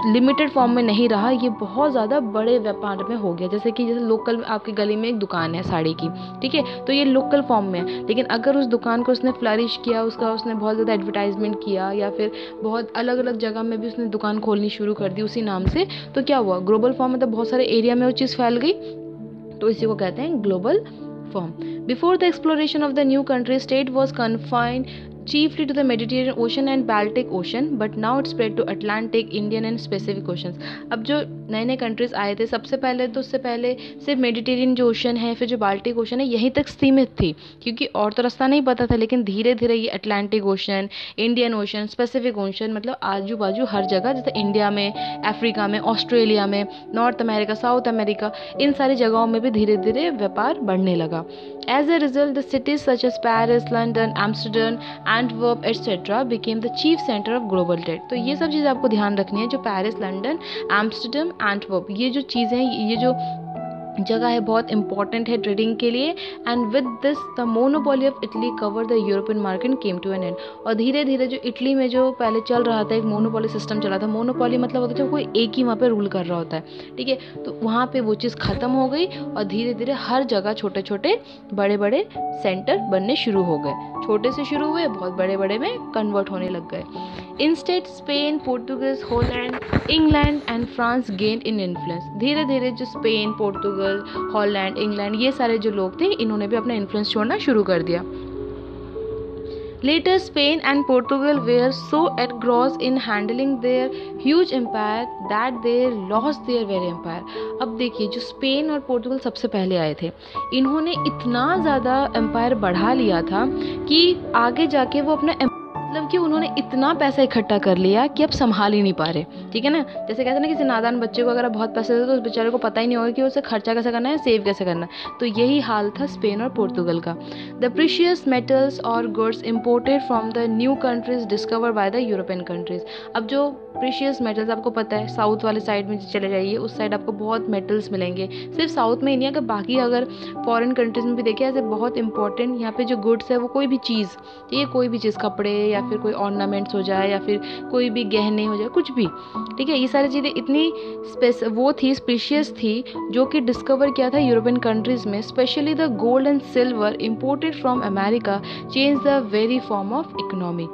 लिमिटेड फॉर्म में नहीं रहा, ये बहुत ज़्यादा बड़े व्यापार में हो गया। जैसे लोकल आपकी गली में एक दुकान है साड़ी की, ठीक है, तो ये लोकल फॉर्म में है, लेकिन अगर उस दुकान को उसने फ्लरिश किया, उसने बहुत ज़्यादा एडवर्टाइजमेंट किया, या फिर बहुत अलग अलग जगह में भी उसने दुकान खोलनी शुरू कर दी उसी नाम से, तो क्या हुआ, ग्लोबल फॉर्म, मतलब बहुत सारे एरिया में वो चीज़ फैल गई, तो इसी को कहते हैं global form. Before the exploration of the new country, state was confined chiefly to the Mediterranean Ocean and Baltic Ocean, but now it spread to Atlantic, Indian and Pacific Oceans। अब जो नए नए कंट्रीज आए थे सबसे पहले, तो उससे पहले सिर्फ मेडिटेरियन जो ओशन है, फिर जो बाल्टिक ओशन है, यहीं तक सीमित थी, क्योंकि और तो रास्ता नहीं पता था। लेकिन धीरे धीरे ये Atlantic ocean, Indian ocean, Pacific ocean, मतलब आजू बाजू हर जगह, जैसे इंडिया में, अफ्रीका में, ऑस्ट्रेलिया में, नॉर्थ अमेरिका, साउथ अमेरिका, इन सारी जगहों में भी धीरे धीरे व्यापार बढ़ने लगा। As a result the cities such as Paris, London, Amsterdam, Antwerp etcetera became the chief centre of global trade. तो ये सब चीज़ आपको ध्यान रखनी है, जो पेरिस, लंदन, एम्स्टर्डम, एंटवर्प, ये जो चीज़ें हैं, ये जो जगह है बहुत इंपॉर्टेंट है ट्रेडिंग के लिए। And with this the monopoly of Italy cover the European market came to an end. और धीरे धीरे जो इटली में जो पहले चल रहा था, एक मोनोपोली सिस्टम चला था। मोनोपोली मतलब होता है जब कोई एक ही वहाँ पे रूल कर रहा होता है, ठीक है, तो वहाँ पे वो चीज़ ख़त्म हो गई और धीरे धीरे हर जगह छोटे छोटे बड़े बड़े सेंटर बनने शुरू हो गए। छोटे से शुरू हुए, बहुत बड़े बड़े में कन्वर्ट होने लग गए। Instead Spain, Portuguese, Holland, England and France gained in influence. धीरे धीरे जो स्पेन, पोर्टुगल, हॉलैंड, इंग्लैंड, ये सारे जो लोग थे, इन्होंने भी अपना इन्फ्लुएंस छोड़ना शुरू कर दिया। Later, Spain and Portugal were so engrossed in handling their huge empire that they lost their very empire। अब देखिए, जो स्पेन और पोर्टुगल सबसे पहले आए थे, इन्होंने इतना ज़्यादा एम्पायर बढ़ा लिया था कि आगे जाके वो अपना मतलब कि उन्होंने इतना पैसा इकट्ठा कर लिया कि अब संभाल ही नहीं पा रहे, ठीक है ना। जैसे कहते हैं ना, किसी नादान बच्चे को अगर आप बहुत पैसे दे तो उस बेचारे को पता ही नहीं होगा कि उसे खर्चा कैसे करना है, सेव कैसे करना है। तो यही हाल था स्पेन और पोर्तुगल का। द प्रीशियस मेटल्स और goods imported from the new countries discover by the European countries. अब जो प्रीशियस मेटल्स आपको पता है, साउथ वाले साइड में चले जाइए, उस साइड आपको बहुत मेटल्स मिलेंगे। सिर्फ साउथ में ही नहीं, अगर बाकी अगर फॉरेन कंट्रीज में भी देखें, ऐसे बहुत इंपॉर्टेंट यहाँ पे जो गुड्स है, वो कोई भी चीज़, ठीक है, कोई भी चीज़, कपड़े या फिर कोई ऑर्नामेंट्स हो जाए या फिर कोई भी गहने हो जाए, कुछ भी, ठीक है, ये सारी चीज़ें इतनी वो थी, स्पेशियस थी, जो कि डिस्कवर किया था यूरोपियन कंट्रीज़ में। Specially the gold and silver imported from America change the very form of economy,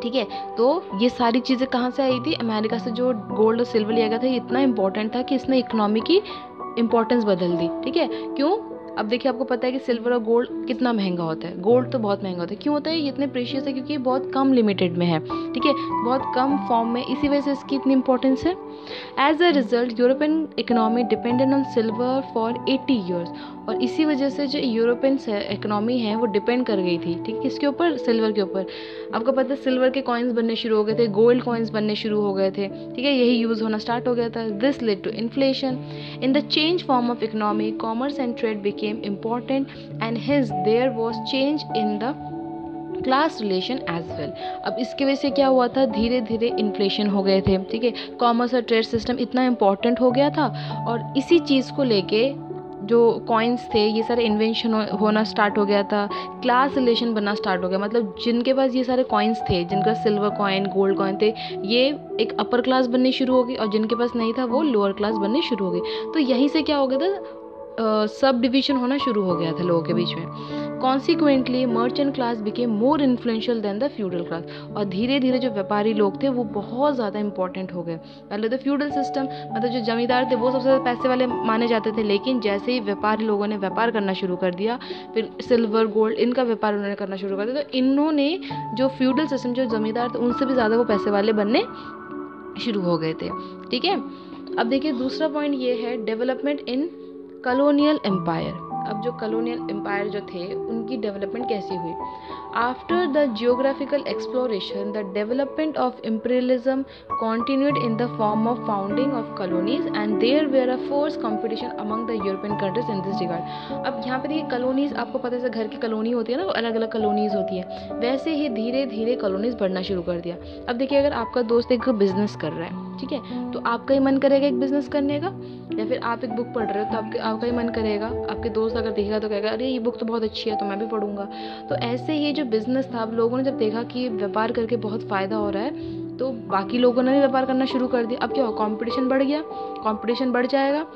ठीक है। तो ये सारी चीज़ें कहाँ से आई थी, अमेरिका से जो गोल्ड और सिल्वर लिया गया था, ये इतना इंपॉर्टेंट था कि इसने इकोनॉमी की इंपॉर्टेंस बदल दी, ठीक है। क्यों? अब देखिए, आपको पता है कि सिल्वर और गोल्ड कितना महंगा होता है। गोल्ड तो बहुत महंगा होता है। क्यों होता है? ये इतने प्रीशियस है क्योंकि ये बहुत कम लिमिटेड में है, ठीक है, बहुत कम फॉर्म में, इसी वजह से इसकी इतनी इंपॉर्टेंस है। As a result European economy depended on silver for 80 years. और इसी वजह से जो यूरोपियन इकोनॉमी है वो डिपेंड कर गई थी, ठीक है, किसके ऊपर? सिल्वर के ऊपर। आपको पता है सिल्वर के कॉइन्स बनने शुरू हो गए थे, गोल्ड कॉइन्स बनने शुरू हो गए थे, ठीक है, यही यूज़ होना स्टार्ट हो गया था। This led to inflation in the change form of economy, commerce and trade became important and his there was change in the class relation as well. अब इसकी वजह से क्या हुआ था, धीरे धीरे इन्फ्लेशन हो गए थे, ठीक है, कॉमर्स और ट्रेड सिस्टम इतना इम्पॉर्टेंट हो गया था, और इसी चीज़ को लेके जो कॉइन्स थे, ये सारे इन्वेंशन होना स्टार्ट हो गया था, क्लास रिलेशन बनना स्टार्ट हो गया। मतलब जिनके पास ये सारे कॉइन्स थे, जिनका सिल्वर कॉइन, गोल्ड कॉइन थे, ये एक अपर क्लास बननी शुरू हो गई, और जिनके पास नहीं था वो लोअर क्लास बननी शुरू हो गई। तो यहीं से क्या हो गया था, सब डिवीजन होना शुरू हो गया था लोगों के बीच में। Consequently merchant class became more influential than the feudal class. और धीरे धीरे जो व्यापारी लोग थे वो बहुत ज़्यादा इंपॉर्टेंट हो गए। पहले तो फ्यूडल सिस्टम, मतलब जो जमींदार थे वो सबसे ज़्यादा पैसे वाले माने जाते थे, लेकिन जैसे ही व्यापारी लोगों ने व्यापार करना शुरू कर दिया, फिर सिल्वर गोल्ड इनका व्यापार उन्होंने करना शुरू कर दिया, तो इन्होंने जो फ्यूडल सिस्टम, जो जमींदार थे उनसे भी ज़्यादा वो पैसे वाले बनने शुरू हो गए थे, ठीक है। अब देखिए, दूसरा पॉइंट ये है डेवलपमेंट इन कॉलोनियल एम्पायर। अब जो कॉलोनियल एम्पायर जो थे उनकी डेवलपमेंट कैसी हुई? After the geographical exploration the development of imperialism continued in the form of founding of colonies and there were a force competition among the European countries in this regard. अब यहाँ पे देखिए, colonies आपको पता है जैसे घर की कॉलोनी होती है ना, अलग अलग कॉलोनीज होती है, वैसे ही धीरे धीरे कॉलोनीज बढ़ना शुरू कर दिया। अब देखिए, अगर आपका दोस्त एक बिजनेस कर रहा है, ठीक है, तो आपका ही मन करेगा एक बिजनेस करने का, या फिर आप एक बुक पढ़ रहे हो तो आपका ही मन करेगा, आपके दोस्त अगर देखेगा तो कहेगा अरे ये बुक तो बहुत अच्छी है तो मैं भी पढ़ूंगा। तो ऐसे ही जो बिज़नेस था, अब लोगों ने जब देखा कि व्यापार करके बहुत फ़ायदा हो रहा है, तो बाकी लोगों ने भी व्यापार करना शुरू कर दिया। अब क्या हुआ, कंपटीशन बढ़ गया, कंपटीशन बढ़ जाएगा,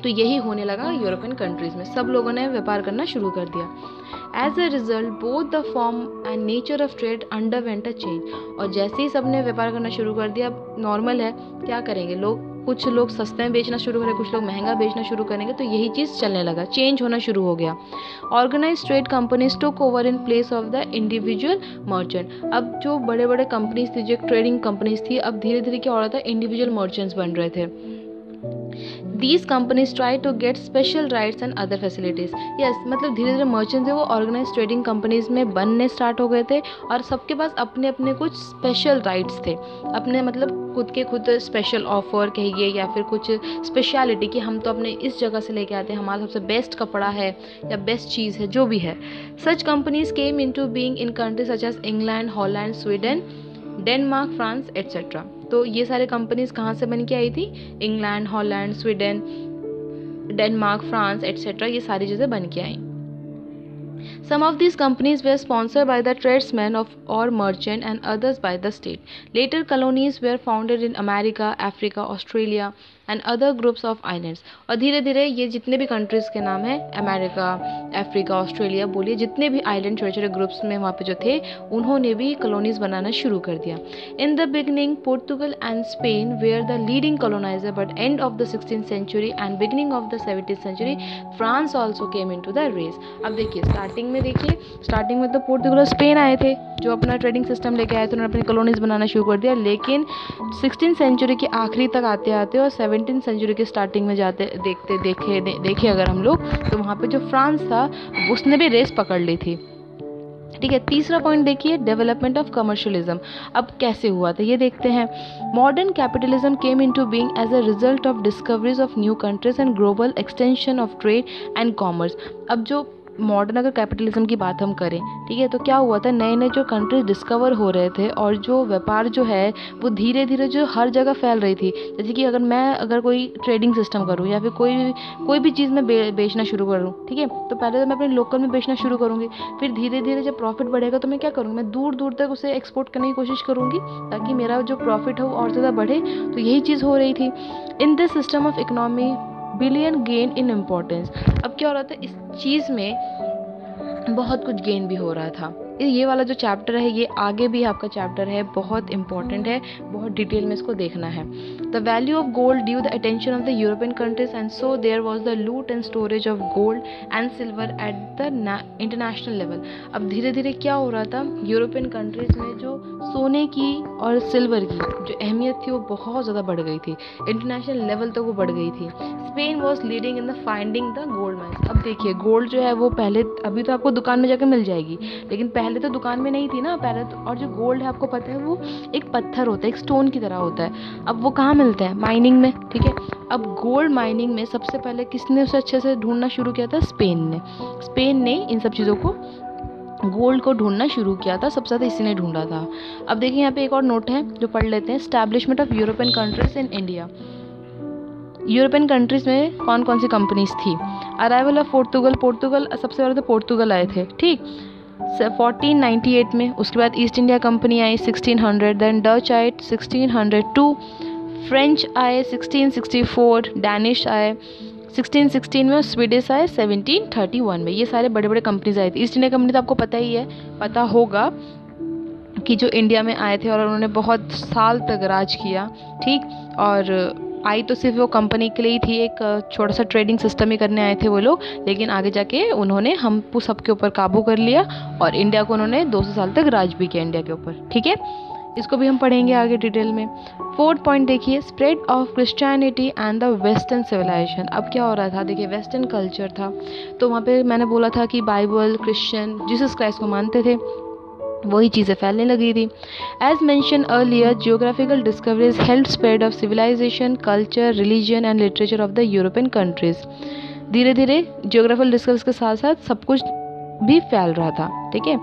तो यही होने लगा यूरोपियन कंट्रीज़ में, सब लोगों ने व्यापार करना शुरू कर दिया। As a result both the form and nature of trade underwent a change. और जैसे ही सब ने व्यापार करना शुरू कर दिया, अब नॉर्मल है, क्या करेंगे लोग, कुछ लोग सस्ते में बेचना शुरू करेंगे, कुछ लोग महंगा बेचना शुरू करेंगे, तो यही चीज़ चलने लगा, चेंज होना शुरू हो गया। Organise trade companies took over in place of the individual merchant. अब जो बड़े बड़े कंपनीज थी, जो ट्रेडिंग कंपनीज थी, अब धीरे धीरे क्या हो रहा था, इंडिविजुअल मर्चेंट्स बन रहे थे। These companies try to get special rights and other facilities. Yes, मतलब धीरे धीरे मर्चेंट्स है वो ऑर्गेनाइज ट्रेडिंग कंपनीज में बनने स्टार्ट हो गए थे, और सबके पास अपने अपने कुछ स्पेशल राइट्स थे, अपने मतलब खुद स्पेशल ऑफर कहिए या फिर कुछ स्पेशलिटी कि हम तो अपने इस जगह से लेके आते हैं, हमारा सबसे बेस्ट कपड़ा है या बेस्ट चीज़ है, जो भी है। Such companies came into being in countries such as England, Holland, Sweden, Denmark, France etcetera. तो ये सारे कंपनीज कहाँ से बन के आई थी, England, Holland, Sweden, Denmark, France etcetera, ये सारी चीज़ें बन के आई। Some of these companies were sponsored by the tradesmen or merchant and others by the state. Later colonies were founded in America, Africa, Australia and other groups of islands. और धीरे धीरे ये जितने भी कंट्रीज़ के नाम हैं, अमेरिका, अफ्रीका, ऑस्ट्रेलिया, बोलिए जितने भी आइलैंड छोटे छोटे ग्रुप्स में वहाँ पे जो थे, उन्होंने भी कॉलोनीज बनाना शुरू कर दिया। In the beginning Portugal and Spain were the leading coloniser, but end of the 16th century and beginning of the 17th century France also came into the race. अब देखिए स्टार्टिंग में तो पोर्तुगल और Spain आए थे, जो अपना trading system लेके आए थे, उन्होंने अपनी कॉलोनीज बनाना शुरू कर दिया। लेकिन 16th century के आखिरी तक आते आते और 17th century के स्टार्टिंग में जाते देखे अगर हम लोग, तो वहाँ पे जो फ्रांस था उसने भी रेस पकड़ ली थी। ठीक है, तीसरा पॉइंट देखिए, डेवलपमेंट ऑफ कमर्शियलिज्म। अब कैसे हुआ था ये देखते हैं। Modern capitalism came into being as a result of discoveries of new countries and global extension of trade and commerce. अब जो मॉडर्न अगर कैपिटलिज्म की बात हम करें, ठीक है, तो क्या हुआ था, नए नए जो कंट्रीज डिस्कवर हो रहे थे और जो व्यापार जो है वो धीरे धीरे जो हर जगह फैल रही थी। जैसे कि अगर कोई ट्रेडिंग सिस्टम करूँ या फिर कोई भी चीज़ मैं बेचना शुरू करूँ, ठीक है, तो पहले तो मैं अपने लोकल में बेचना शुरू करूँगी, फिर धीरे धीरे जब प्रॉफिट बढ़ेगा तो मैं क्या करूँगी, मैं दूर दूर तक उसे एक्सपोर्ट करने की कोशिश करूँगी ताकि मेरा जो प्रॉफिट हो और ज़्यादा बढ़े। तो यही चीज़ हो रही थी। In this system of economy billion gain in importance. अब क्या हो रहा था, इस चीज़ में बहुत कुछ गेन भी हो रहा था। ये वाला जो चैप्टर है ये आगे भी आपका चैप्टर है, बहुत इंपॉर्टेंट है, बहुत डिटेल में इसको देखना है। The value of gold due the attention of the European countries and so there was the loot and storage of gold and silver at the international level. अब धीरे धीरे क्या हो रहा था, यूरोपियन कंट्रीज में जो सोने की और सिल्वर की जो अहमियत थी वो बहुत ज़्यादा बढ़ गई थी, इंटरनेशनल लेवल तक वो बढ़ गई थी। Spain was leading in the finding the gold mines. अब देखिए गोल्ड जो है वो पहले, अभी तो आपको दुकान में जाकर मिल जाएगी, लेकिन पहले तो दुकान में नहीं थी ना पहले तो। और जो गोल्ड है आपको पता है वो एक पत्थर होता है, एक स्टोन की तरह होता है। अब वो कहाँ मिलता है, माइनिंग में, ठीक है। अब गोल्ड माइनिंग में सबसे पहले किसने उसे अच्छे से ढूंढना शुरू किया था, स्पेन ने इन सब चीज़ों को, गोल्ड को ढूंढना शुरू किया था, सबसे ज़्यादा इसी ने ढूंढा था। अब देखिए यहाँ पे एक और नोट है जो पढ़ लेते हैं। Establishment of European countries in India. European countries में कौन कौन सी कंपनीज थी। अराइवल ऑफ पोर्तुगल सबसे पहले तो पोर्तुगल आए थे, ठीक, 1498 में। उसके बाद ईस्ट इंडिया कंपनी आई 1600, देन डच आए 1602, फ्रेंच आए 1664, डैनिश आए 1616 में, स्वीडिश आए 1731 में। ये सारे बड़े बड़े कंपनीज आए थे। ईस्ट इंडिया कंपनी तो आपको पता ही है, पता होगा कि जो इंडिया में आए थे और उन्होंने बहुत साल तक राज किया, ठीक। और आई तो सिर्फ वो कंपनी के लिए ही थी, एक छोटा सा ट्रेडिंग सिस्टम ही करने आए थे वो लोग, लेकिन आगे जाके उन्होंने हम सबके ऊपर काबू कर लिया और इंडिया को उन्होंने 200 साल तक राज भी किया इंडिया के ऊपर, ठीक है। इसको भी हम पढ़ेंगे आगे डिटेल में। 4th पॉइंट देखिए, spread of Christianity and the western civilisation. अब क्या हो रहा था, देखिए वेस्टर्न कल्चर था, तो वहाँ पे मैंने बोला था कि बाइबल, क्रिश्चियन, जीसस क्राइस्ट को मानते थे, वही चीज़ें फैलने लगी थी। As mention earlier, geographical discoveries help spread of civilisation, culture, religion and literature of the European countries. धीरे धीरे जियोग्राफिकल डिस्कवरीज के साथ साथ सब कुछ भी फैल रहा था, ठीक है।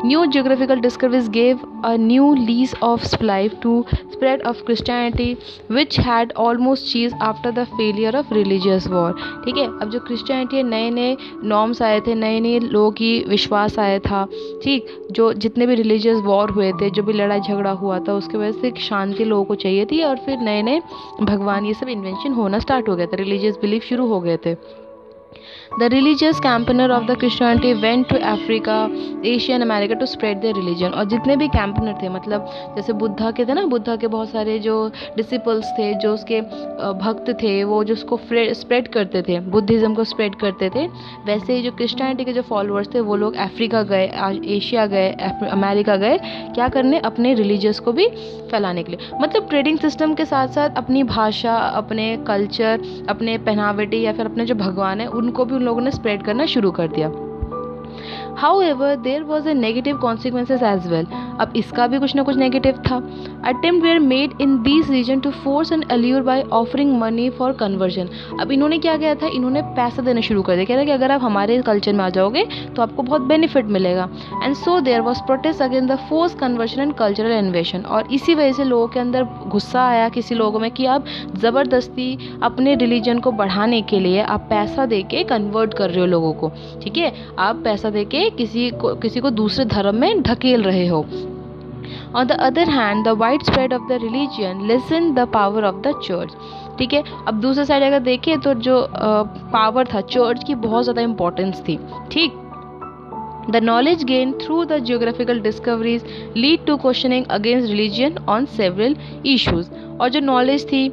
New geographical discoveries gave a new lease of life to spread of Christianity which had almost ceased after the failure of religious war, ठीक है। अब जो क्रिश्चियनिटी है, नए नए नॉर्म्स आए थे, नए नए लोगों की विश्वास आया था, ठीक। जो जितने भी रिलीजियस वॉर हुए थे, जो भी लड़ाई झगड़ा हुआ था, उसके वजह से एक शांति लोगों को चाहिए थी, और फिर नए नए भगवान ये सब इन्वेंशन होना स्टार्ट हो गया था, रिलीजियस बिलीफ शुरू हो गए थे। The religious campaigner of the Christianity went to Africa, Asia and America to spread their religion। और जितने भी कैंपेनर थे, मतलब जैसे बुद्धा के थे ना, बुद्धा के बहुत सारे जो डिसिपल्स थे, जो उसके भक्त थे, वो जो उसको स्प्रेड करते थे, बुद्धिज़्म को स्प्रेड करते थे, वैसे ही जो क्रिश्चियनिटी के जो फॉलोअर्स थे वो लोग अफ्रीका गए, एशिया गए, अमेरिका गए, क्या करने, अपने रिलीजियस को भी फैलाने के लिए। मतलब ट्रेडिंग सिस्टम के साथ साथ अपनी भाषा, अपने कल्चर, अपने पहनावटी या फिर अपने जो भगवान है उनको भी लोगों ने स्प्रेड करना शुरू कर दिया। However, there was a negative consequences as well। अब इसका भी कुछ ना कुछ नेगेटिव था। Attempts were made in these region to force and allure by offering money for conversion। अब इन्होंने क्या किया था, इन्होंने पैसा देना शुरू कर दिया, कह रहा कि अगर आप हमारे कल्चर में आ जाओगे तो आपको बहुत बेनिफिट मिलेगा। And so there was protest against the force conversion and cultural invasion. और इसी वजह से लोगों के अंदर गुस्सा आया किसी लोगों में कि आप ज़बरदस्ती अपने रिलीजन को बढ़ाने के लिए आप पैसा दे के कन्वर्ट कर रहे हो लोगों को, ठीक है। आप पैसा दे के किसी को दूसरे धर्म में ढकेल रहे हो। On the other hand, the widespread of the religion lessened the power of the church, ठीक है। अब दूसरे साइड अगर देखें तो जो पावर था चर्च की, बहुत ज़्यादा इंपॉर्टेंस थी, ठीक। The knowledge gained through the geographical discoveries lead to questioning against religion on several issues। और जो नॉलेज थी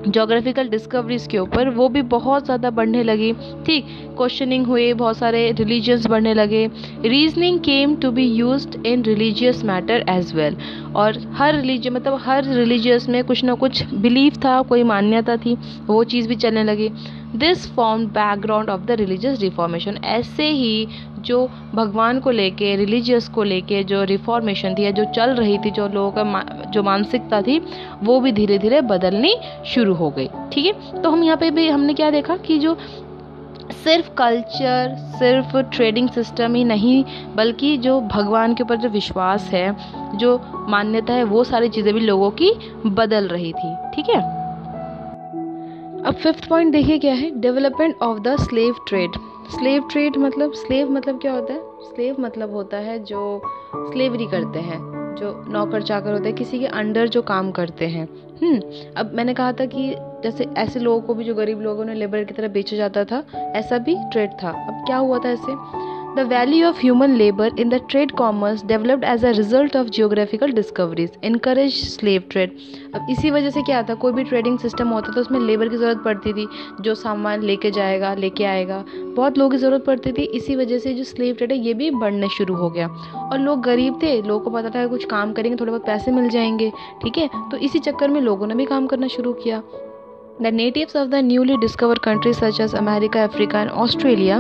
जोग्राफिकल डिस्कवरीज के ऊपर वो भी बहुत ज़्यादा बढ़ने लगी, ठीक। क्वेश्चनिंग हुए, बहुत सारे रिलीजियंस बढ़ने लगे। Reasoning came to be used in religious matter as well. और हर रिलीजन, मतलब हर रिलीजियस में कुछ ना कुछ बिलीफ था, कोई मान्यता थी, वो चीज़ भी चलने लगी। This form background of the religious reformation. ऐसे ही जो भगवान को लेके, रिलीजियस को लेके जो रिफॉर्मेशन थी या जो चल रही थी, जो लोगों का जो मानसिकता थी, वो भी धीरे धीरे बदलनी शुरू हो गई, ठीक है। तो हम यहाँ पे भी हमने क्या देखा कि जो सिर्फ कल्चर, सिर्फ ट्रेडिंग सिस्टम ही नहीं, बल्कि जो भगवान के ऊपर जो विश्वास है, जो मान्यता है, वो सारी चीज़ें भी लोगों की बदल रही थी, ठीक है। अब फिफ्थ पॉइंट देखिए क्या है, development of the slave trade. Slave trade मतलब, स्लेव मतलब क्या होता है, स्लेव मतलब होता है जो स्लेवरी करते हैं, जो नौकर चाकर होते हैं, किसी के अंडर जो काम करते हैं। अब मैंने कहा था कि जैसे ऐसे लोगों को भी, जो गरीब लोगों ने लेबर की तरह बेचा जाता था, ऐसा भी ट्रेड था। अब क्या हुआ था ऐसे, The value of human labor in the trade commerce developed as a result of geographical discoveries, encouraged slave trade। अब इसी वजह से क्या था, कोई भी ट्रेडिंग सिस्टम होता तो उसमें लेबर की ज़रूरत पड़ती थी, जो सामान लेके जाएगा, लेके आएगा, बहुत लोगों की ज़रूरत पड़ती थी। इसी वजह से जो स्लेव ट्रेड है ये भी बढ़ने शुरू हो गया। और लोग गरीब थे, लोगों को पता था कि कुछ काम करेंगे थोड़े बहुत पैसे मिल जाएंगे, ठीक है। तो इसी चक्कर में लोगों ने भी काम करना शुरू किया। The natives of the newly discovered countries such as America, Africa and Australia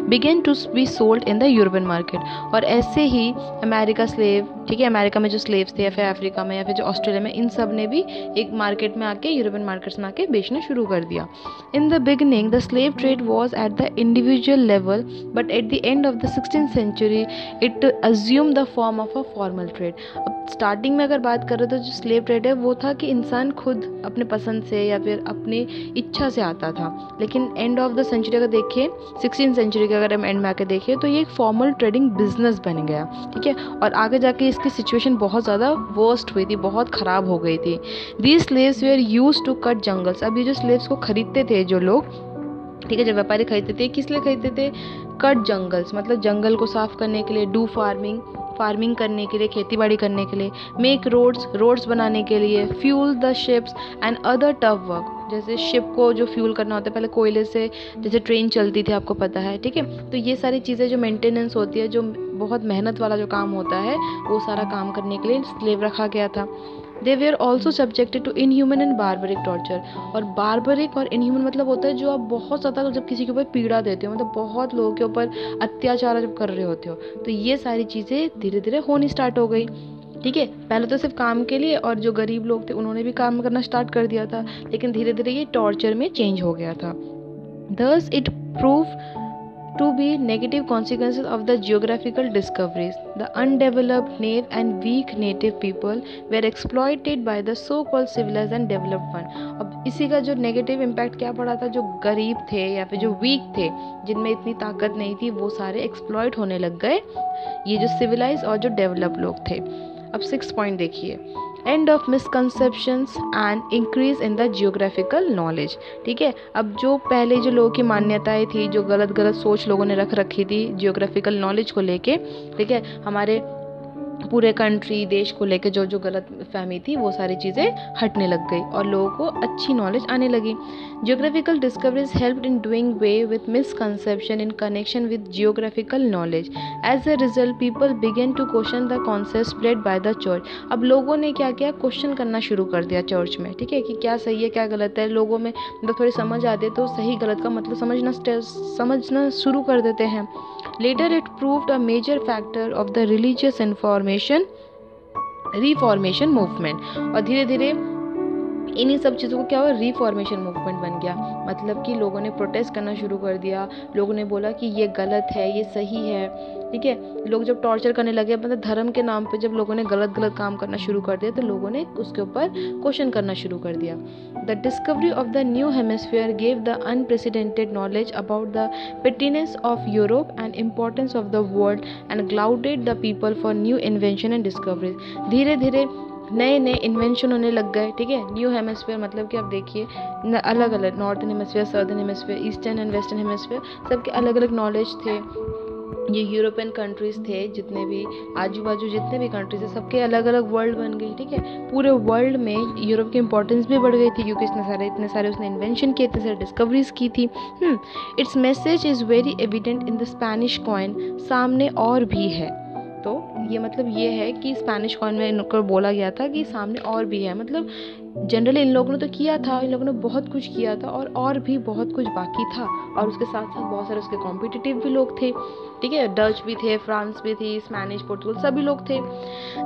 began to be sold in the European market। और ऐसे ही अमेरिका स्लेव, ठीक है, अमेरिका में जो स्लेव्स थे या फिर अफ्रीका में या फिर जो ऑस्ट्रेलिया में, इन सब ने भी एक मार्केट में आके, यूरोपियन मार्केट्स में आके बेचना शुरू कर दिया। In the beginning the slave trade was at the individual level, but at the end of the 16th century it assume the form of a formal trade. अब स्टार्टिंग में अगर बात करें तो जो स्लेव ट्रेड है वो था कि इंसान खुद अपने पसंद से या फिर अपनी इच्छा से आता था, लेकिन एंड ऑफ द सेंचुरी अगर देखें, 16th century के अगर हम एंड में आके देखें तो ये एक फॉर्मल ट्रेडिंग बिजनेस बन गया, ठीक है। और आगे जाके इसकी सिचुएशन बहुत ज़्यादा वर्स्ट हुई थी, बहुत ख़राब हो गई थी। These slaves were used to cut jungles. अब ये जो स्लेव्स को खरीदते थे जो लोग, ठीक है, जब व्यापारी खरीदते थे, किस लिए खरीदते थे, कट जंगल्स, मतलब जंगल को साफ करने के लिए, डू फार्मिंग करने के लिए, खेती बाड़ी करने के लिए, मेक रोड्स बनाने के लिए, fuel the ships and other tough work. जैसे शिप को जो फ्यूल करना होता है, पहले कोयले से जैसे ट्रेन चलती थी, आपको पता है, ठीक है। तो ये सारी चीज़ें जो मेंटेनेंस होती है, जो बहुत मेहनत वाला जो काम होता है, वो सारा काम करने के लिए स्लेव रखा गया था। They were also subjected to inhuman and barbaric torture. और बारबरिक और इनह्यूमन मतलब होता है जो आप बहुत ज़्यादा, जब किसी के ऊपर पीड़ा देते हो, मतलब बहुत लोगों के ऊपर अत्याचार जब कर रहे होते हो, तो ये सारी चीज़ें धीरे धीरे होनी स्टार्ट हो गई, ठीक है। पहले तो सिर्फ काम के लिए, और जो गरीब लोग थे उन्होंने भी काम करना स्टार्ट कर दिया था, लेकिन धीरे धीरे ये टॉर्चर में चेंज हो गया था। Thus it proved to be negative consequences of the geographical discoveries. The undeveloped, naive and weak native people were exploited by the so-called civilized and developed one. अब इसी का जो नेगेटिव इम्पैक्ट क्या पड़ा था, जो गरीब थे या फिर जो वीक थे, जिनमें इतनी ताकत नहीं थी, वो सारे एक्सप्लॉइट होने लग गए, ये जो सिविलाइज और जो डेवलप लोग थे। अब 6 पॉइंट देखिए, end of misconceptions and increase in the geographical knowledge. ठीक है, अब जो पहले जो लोगों की मान्यताएं थी, जो गलत गलत सोच लोगों ने रख रखी थी जियोग्राफिकल नॉलेज को लेके, ठीक है, हमारे पूरे कंट्री देश को लेके जो जो गलत फहमी थी वो सारी चीज़ें हटने लग गई और लोगों को अच्छी नॉलेज आने लगी। Geographical discoveries helped in doing way with misconception in connection with geographical knowledge. As a result people began to question the concept spread by the church. अब लोगों ने क्या किया, क्वेश्चन करना शुरू कर दिया चर्च में, ठीक है, कि क्या सही है क्या गलत है। लोगों में मतलब थोड़ी समझ आती तो सही गलत का मतलब समझना शुरू कर देते हैं। Later it proved a major factor of the religious reformation movement। और धीरे धीरे इन्हीं सब चीज़ों को क्या हुआ, रिफॉर्मेशन मूवमेंट बन गया। मतलब कि लोगों ने प्रोटेस्ट करना शुरू कर दिया, लोगों ने बोला कि ये गलत है ये सही है। ठीक है, लोग जब टॉर्चर करने लगे, मतलब धर्म के नाम पे जब लोगों ने गलत गलत काम करना शुरू कर दिया तो लोगों ने उसके ऊपर क्वेश्चन करना शुरू कर दिया। The discovery of the new hemisphere gave the unprecedented knowledge about the pettiness of Europe and importance of the world and clouded the people for new invention and discoveries। धीरे धीरे नए नए इन्वेंशन होने लग गए। ठीक है, न्यू हेमिस्फीयर मतलब कि अब देखिए अलग अलग northern hemisphere, southern hemisphere, eastern and western hemisphere, सबके अलग अलग नॉलेज थे। ये यूरोपियन कंट्रीज़ थे, जितने भी आजू बाजू जितने भी कंट्रीज थे, सबके अलग अलग वर्ल्ड बन गई। ठीक है, पूरे वर्ल्ड में यूरोप की इंपॉर्टेंस भी बढ़ गई थी क्योंकि इतने सारे उसने इन्वेंशन किए, इतने सारे डिस्कवरीज की थी। It's message is very evident in the Spanish coin. सामने और भी है, तो ये मतलब ये है कि स्पेनिश कॉइन में इनको बोला गया था कि सामने और भी है। मतलब जनरली इन लोगों ने तो किया था, इन लोगों ने बहुत कुछ किया था और भी बहुत कुछ बाकी था। और उसके साथ साथ बहुत सारे उसके कॉम्पिटिटिव भी लोग थे। ठीक है, डच भी थे, फ्रांस भी थी, स्पेनिश, पोर्तुगल, सभी लोग थे।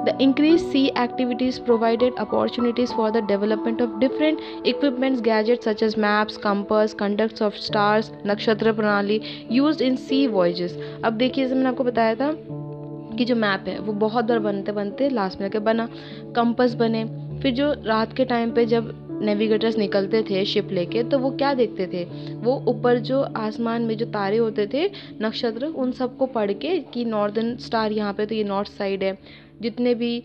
The increase sea activities provided opportunities for the development of different equipments, gadgets such as maps, compass, conducts of stars, नक्षत्र प्रणाली यूज्ड इन सी वॉयजेस। अब देखिए, जैसे मैंने आपको बताया था कि जो मैप है वो बहुत बार बनते बनते लास्ट में जाके बना, कंपास बने। फिर जो रात के टाइम पे जब नेविगेटर्स निकलते थे शिप लेके, तो वो क्या देखते थे, वो ऊपर जो आसमान में जो तारे होते थे, नक्षत्र, उन सबको पढ़ के कि नॉर्दर्न स्टार यहाँ पे तो ये नॉर्थ साइड है। जितने भी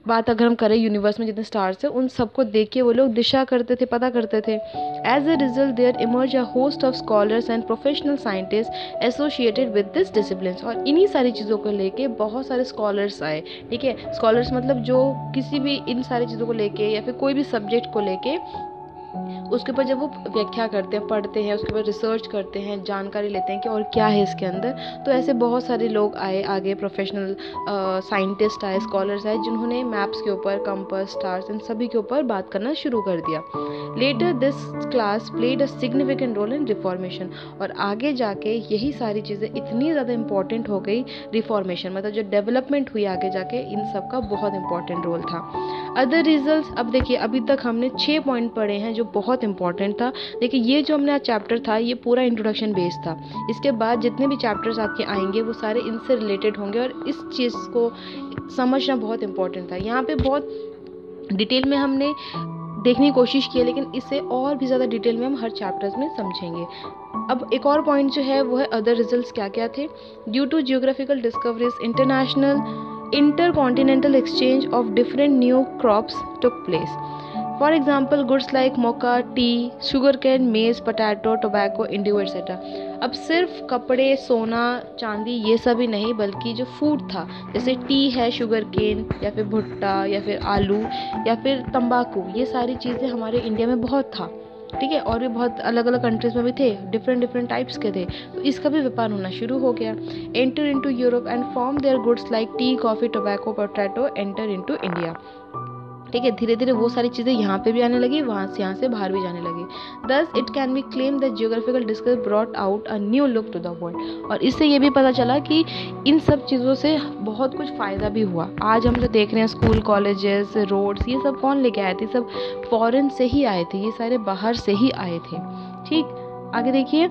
बात अगर हम करें यूनिवर्स में जितने स्टार्स हैं, उन सबको देख के वो लोग दिशा करते थे, पता करते थे। As a result there emerge a host of scholars and professional scientist associated with this disciplines. और इन्हीं सारी चीज़ों को लेके बहुत सारे स्कॉलर्स आए। ठीक है, स्कॉलर्स मतलब जो किसी भी इन सारी चीज़ों को लेके या फिर कोई भी सब्जेक्ट को लेके उसके ऊपर जब वो व्याख्या करते हैं, पढ़ते हैं, उसके ऊपर रिसर्च करते हैं, जानकारी लेते हैं कि और क्या है इसके अंदर, तो ऐसे बहुत सारे लोग आए आगे, प्रोफेशनल साइंटिस्ट आए, स्कॉलर्स आए, जिन्होंने मैप्स के ऊपर, कंपास, स्टार्स, इन सभी के ऊपर बात करना शुरू कर दिया। Later this class played a significant role in reformation. और आगे जाके यही सारी चीज़ें इतनी ज़्यादा इंपॉर्टेंट हो गई, रिफॉर्मेशन मतलब जो डेवलपमेंट हुई आगे जाके, इन सब का बहुत इंपॉर्टेंट रोल था। अदर रिजल्ट्स, अब देखिए अभी तक हमने 6 पॉइंट पढ़े हैं जो बहुत इंपॉर्टेंट था। देखिए ये जो हमने आज चैप्टर था ये पूरा इंट्रोडक्शन बेस्ड था। इसके बाद जितने भी चैप्टर्स आपके आएंगे वो सारे इनसे रिलेटेड होंगे और इस चीज़ को समझना बहुत इंपॉर्टेंट था। यहाँ पे बहुत डिटेल में हमने देखने की कोशिश की है, लेकिन इसे और भी ज़्यादा डिटेल में हम हर चैप्टर्स में समझेंगे। अब एक और पॉइंट जो है वो है अदर रिजल्ट्स क्या क्या थे। Due to geographical discoveries international intercontinental exchange of different new crops took place. For example, goods like mocha, tea, sugarcane, maize, potato, tobacco, indigo, etc. अब सिर्फ कपड़े, सोना, चांदी ये सब ही नहीं, बल्कि जो फूड था, जैसे टी है, शुगर केन या फिर भुट्टा या फिर आलू या फिर तंबाकू, ये सारी चीज़ें हमारे इंडिया में बहुत था। ठीक है, और भी बहुत अलग अलग कंट्रीज में भी थे, डिफरेंट टाइप्स के थे, तो इसका भी व्यापार होना शुरू हो गया। Enter into Europe and form their goods like T, coffee, tobacco, potato enter into India. ठीक है, धीरे धीरे वो सारी चीज़ें यहाँ पे भी आने लगी, यहाँ से बाहर भी जाने लगी। Thus it can be claim that geographical discovery brought out a new look to the world. और इससे ये भी पता चला कि इन सब चीज़ों से बहुत कुछ फ़ायदा भी हुआ। आज हम जो देख रहे हैं स्कूल, कॉलेजेस, रोड्स, ये सब कौन लेके आए थे, सब फॉरेन से ही आए थे, ये सारे बाहर से ही आए थे। ठीक, आगे देखिए।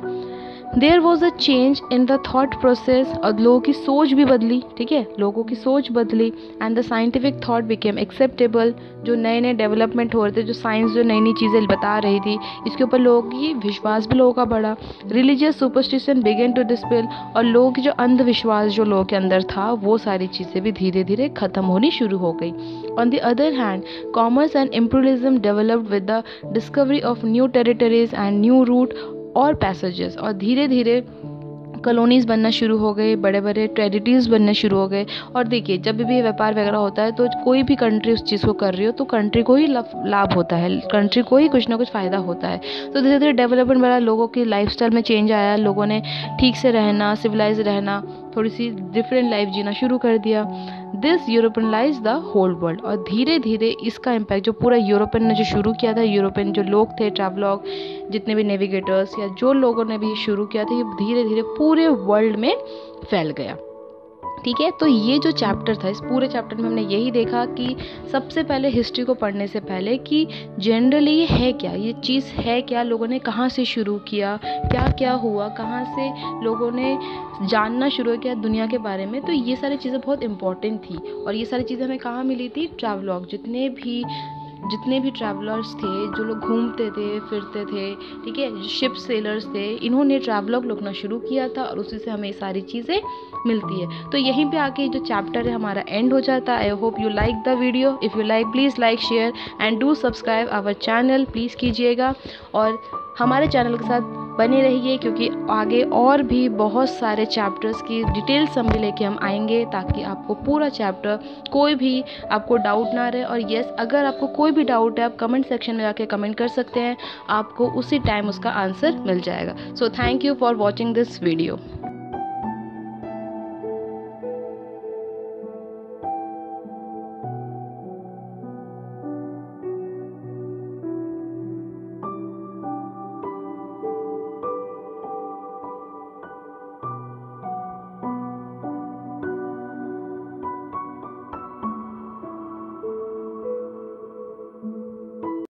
There was a change in the thought process, और लोगों की सोच भी बदली, ठीक है, लोगों की सोच बदली। And the scientific thought became acceptable, जो नए नए डेवलपमेंट हो रहे थे, जो साइंस जो नई नई चीज़ें बता रही थी, इसके ऊपर लोगों की विश्वास भी लोगों का बढ़ा। Religious superstition began to dispel, और लोगों की जो अंधविश्वास जो लोगों के अंदर था, वो सारी चीज़ें भी धीरे धीरे ख़त्म होनी शुरू हो गई। On the other hand, commerce and imperialism developed with the discovery of new territories and new root और पैसेजेस, और धीरे धीरे कॉलोनीज़ बनना शुरू हो गए, बड़े बड़े टेरिटरीज बनने शुरू हो गए। और देखिए, जब भी व्यापार वगैरह होता है तो कोई भी कंट्री उस चीज़ को कर रही हो तो कंट्री को ही लाभ होता है, कंट्री को ही कुछ ना कुछ फ़ायदा होता है। तो धीरे धीरे डेवलपमेंट बढ़ा, लोगों की लाइफस्टाइल में चेंज आया, लोगों ने ठीक से रहना, सिविलाइज रहना, थोड़ी सी डिफरेंट लाइफ जीना शुरू कर दिया। दिस यूरोपियनलाइज द होल वर्ल्ड, और धीरे धीरे इसका इम्पैक्ट जो पूरा यूरोपियन ने जो शुरू किया था, यूरोपियन जो लोग थे, ट्रैवलॉग, जितने भी नेविगेटर्स या जो लोगों ने भी शुरू किया था, ये धीरे धीरे पूरे वर्ल्ड में फैल गया। ठीक है, तो ये जो चैप्टर था, इस पूरे चैप्टर में हमने यही देखा कि सबसे पहले हिस्ट्री को पढ़ने से पहले कि जनरली ये है क्या, ये चीज़ है क्या, लोगों ने कहाँ से शुरू किया, क्या क्या हुआ, कहाँ से लोगों ने जानना शुरू किया दुनिया के बारे में। तो ये सारी चीज़ें बहुत इंपॉर्टेंट थी, और ये सारी चीज़ें हमें कहाँ मिली थी? ट्रैवलॉग, जितने भी ट्रैवलर्स थे, जो लोग घूमते थे फिरते थे, ठीक है, शिप सेलर्स थे, इन्होंने ट्रैवलॉग लिखना शुरू किया था, और उसी से हमें ये सारी चीज़ें मिलती है। तो यहीं पे आके जो चैप्टर है हमारा एंड हो जाता है। I hope you like the video. If you like, please like, share and do subscribe our channel, please कीजिएगा, और हमारे चैनल के साथ बने रहिए, क्योंकि आगे और भी बहुत सारे चैप्टर्स की डिटेल्स हम लेके हम आएंगे, ताकि आपको पूरा चैप्टर कोई भी आपको डाउट ना रहे। और यस, अगर आपको कोई भी डाउट है, आप कमेंट सेक्शन में जाके कमेंट कर सकते हैं, आपको उसी टाइम उसका आंसर मिल जाएगा। So thank you for watching this video.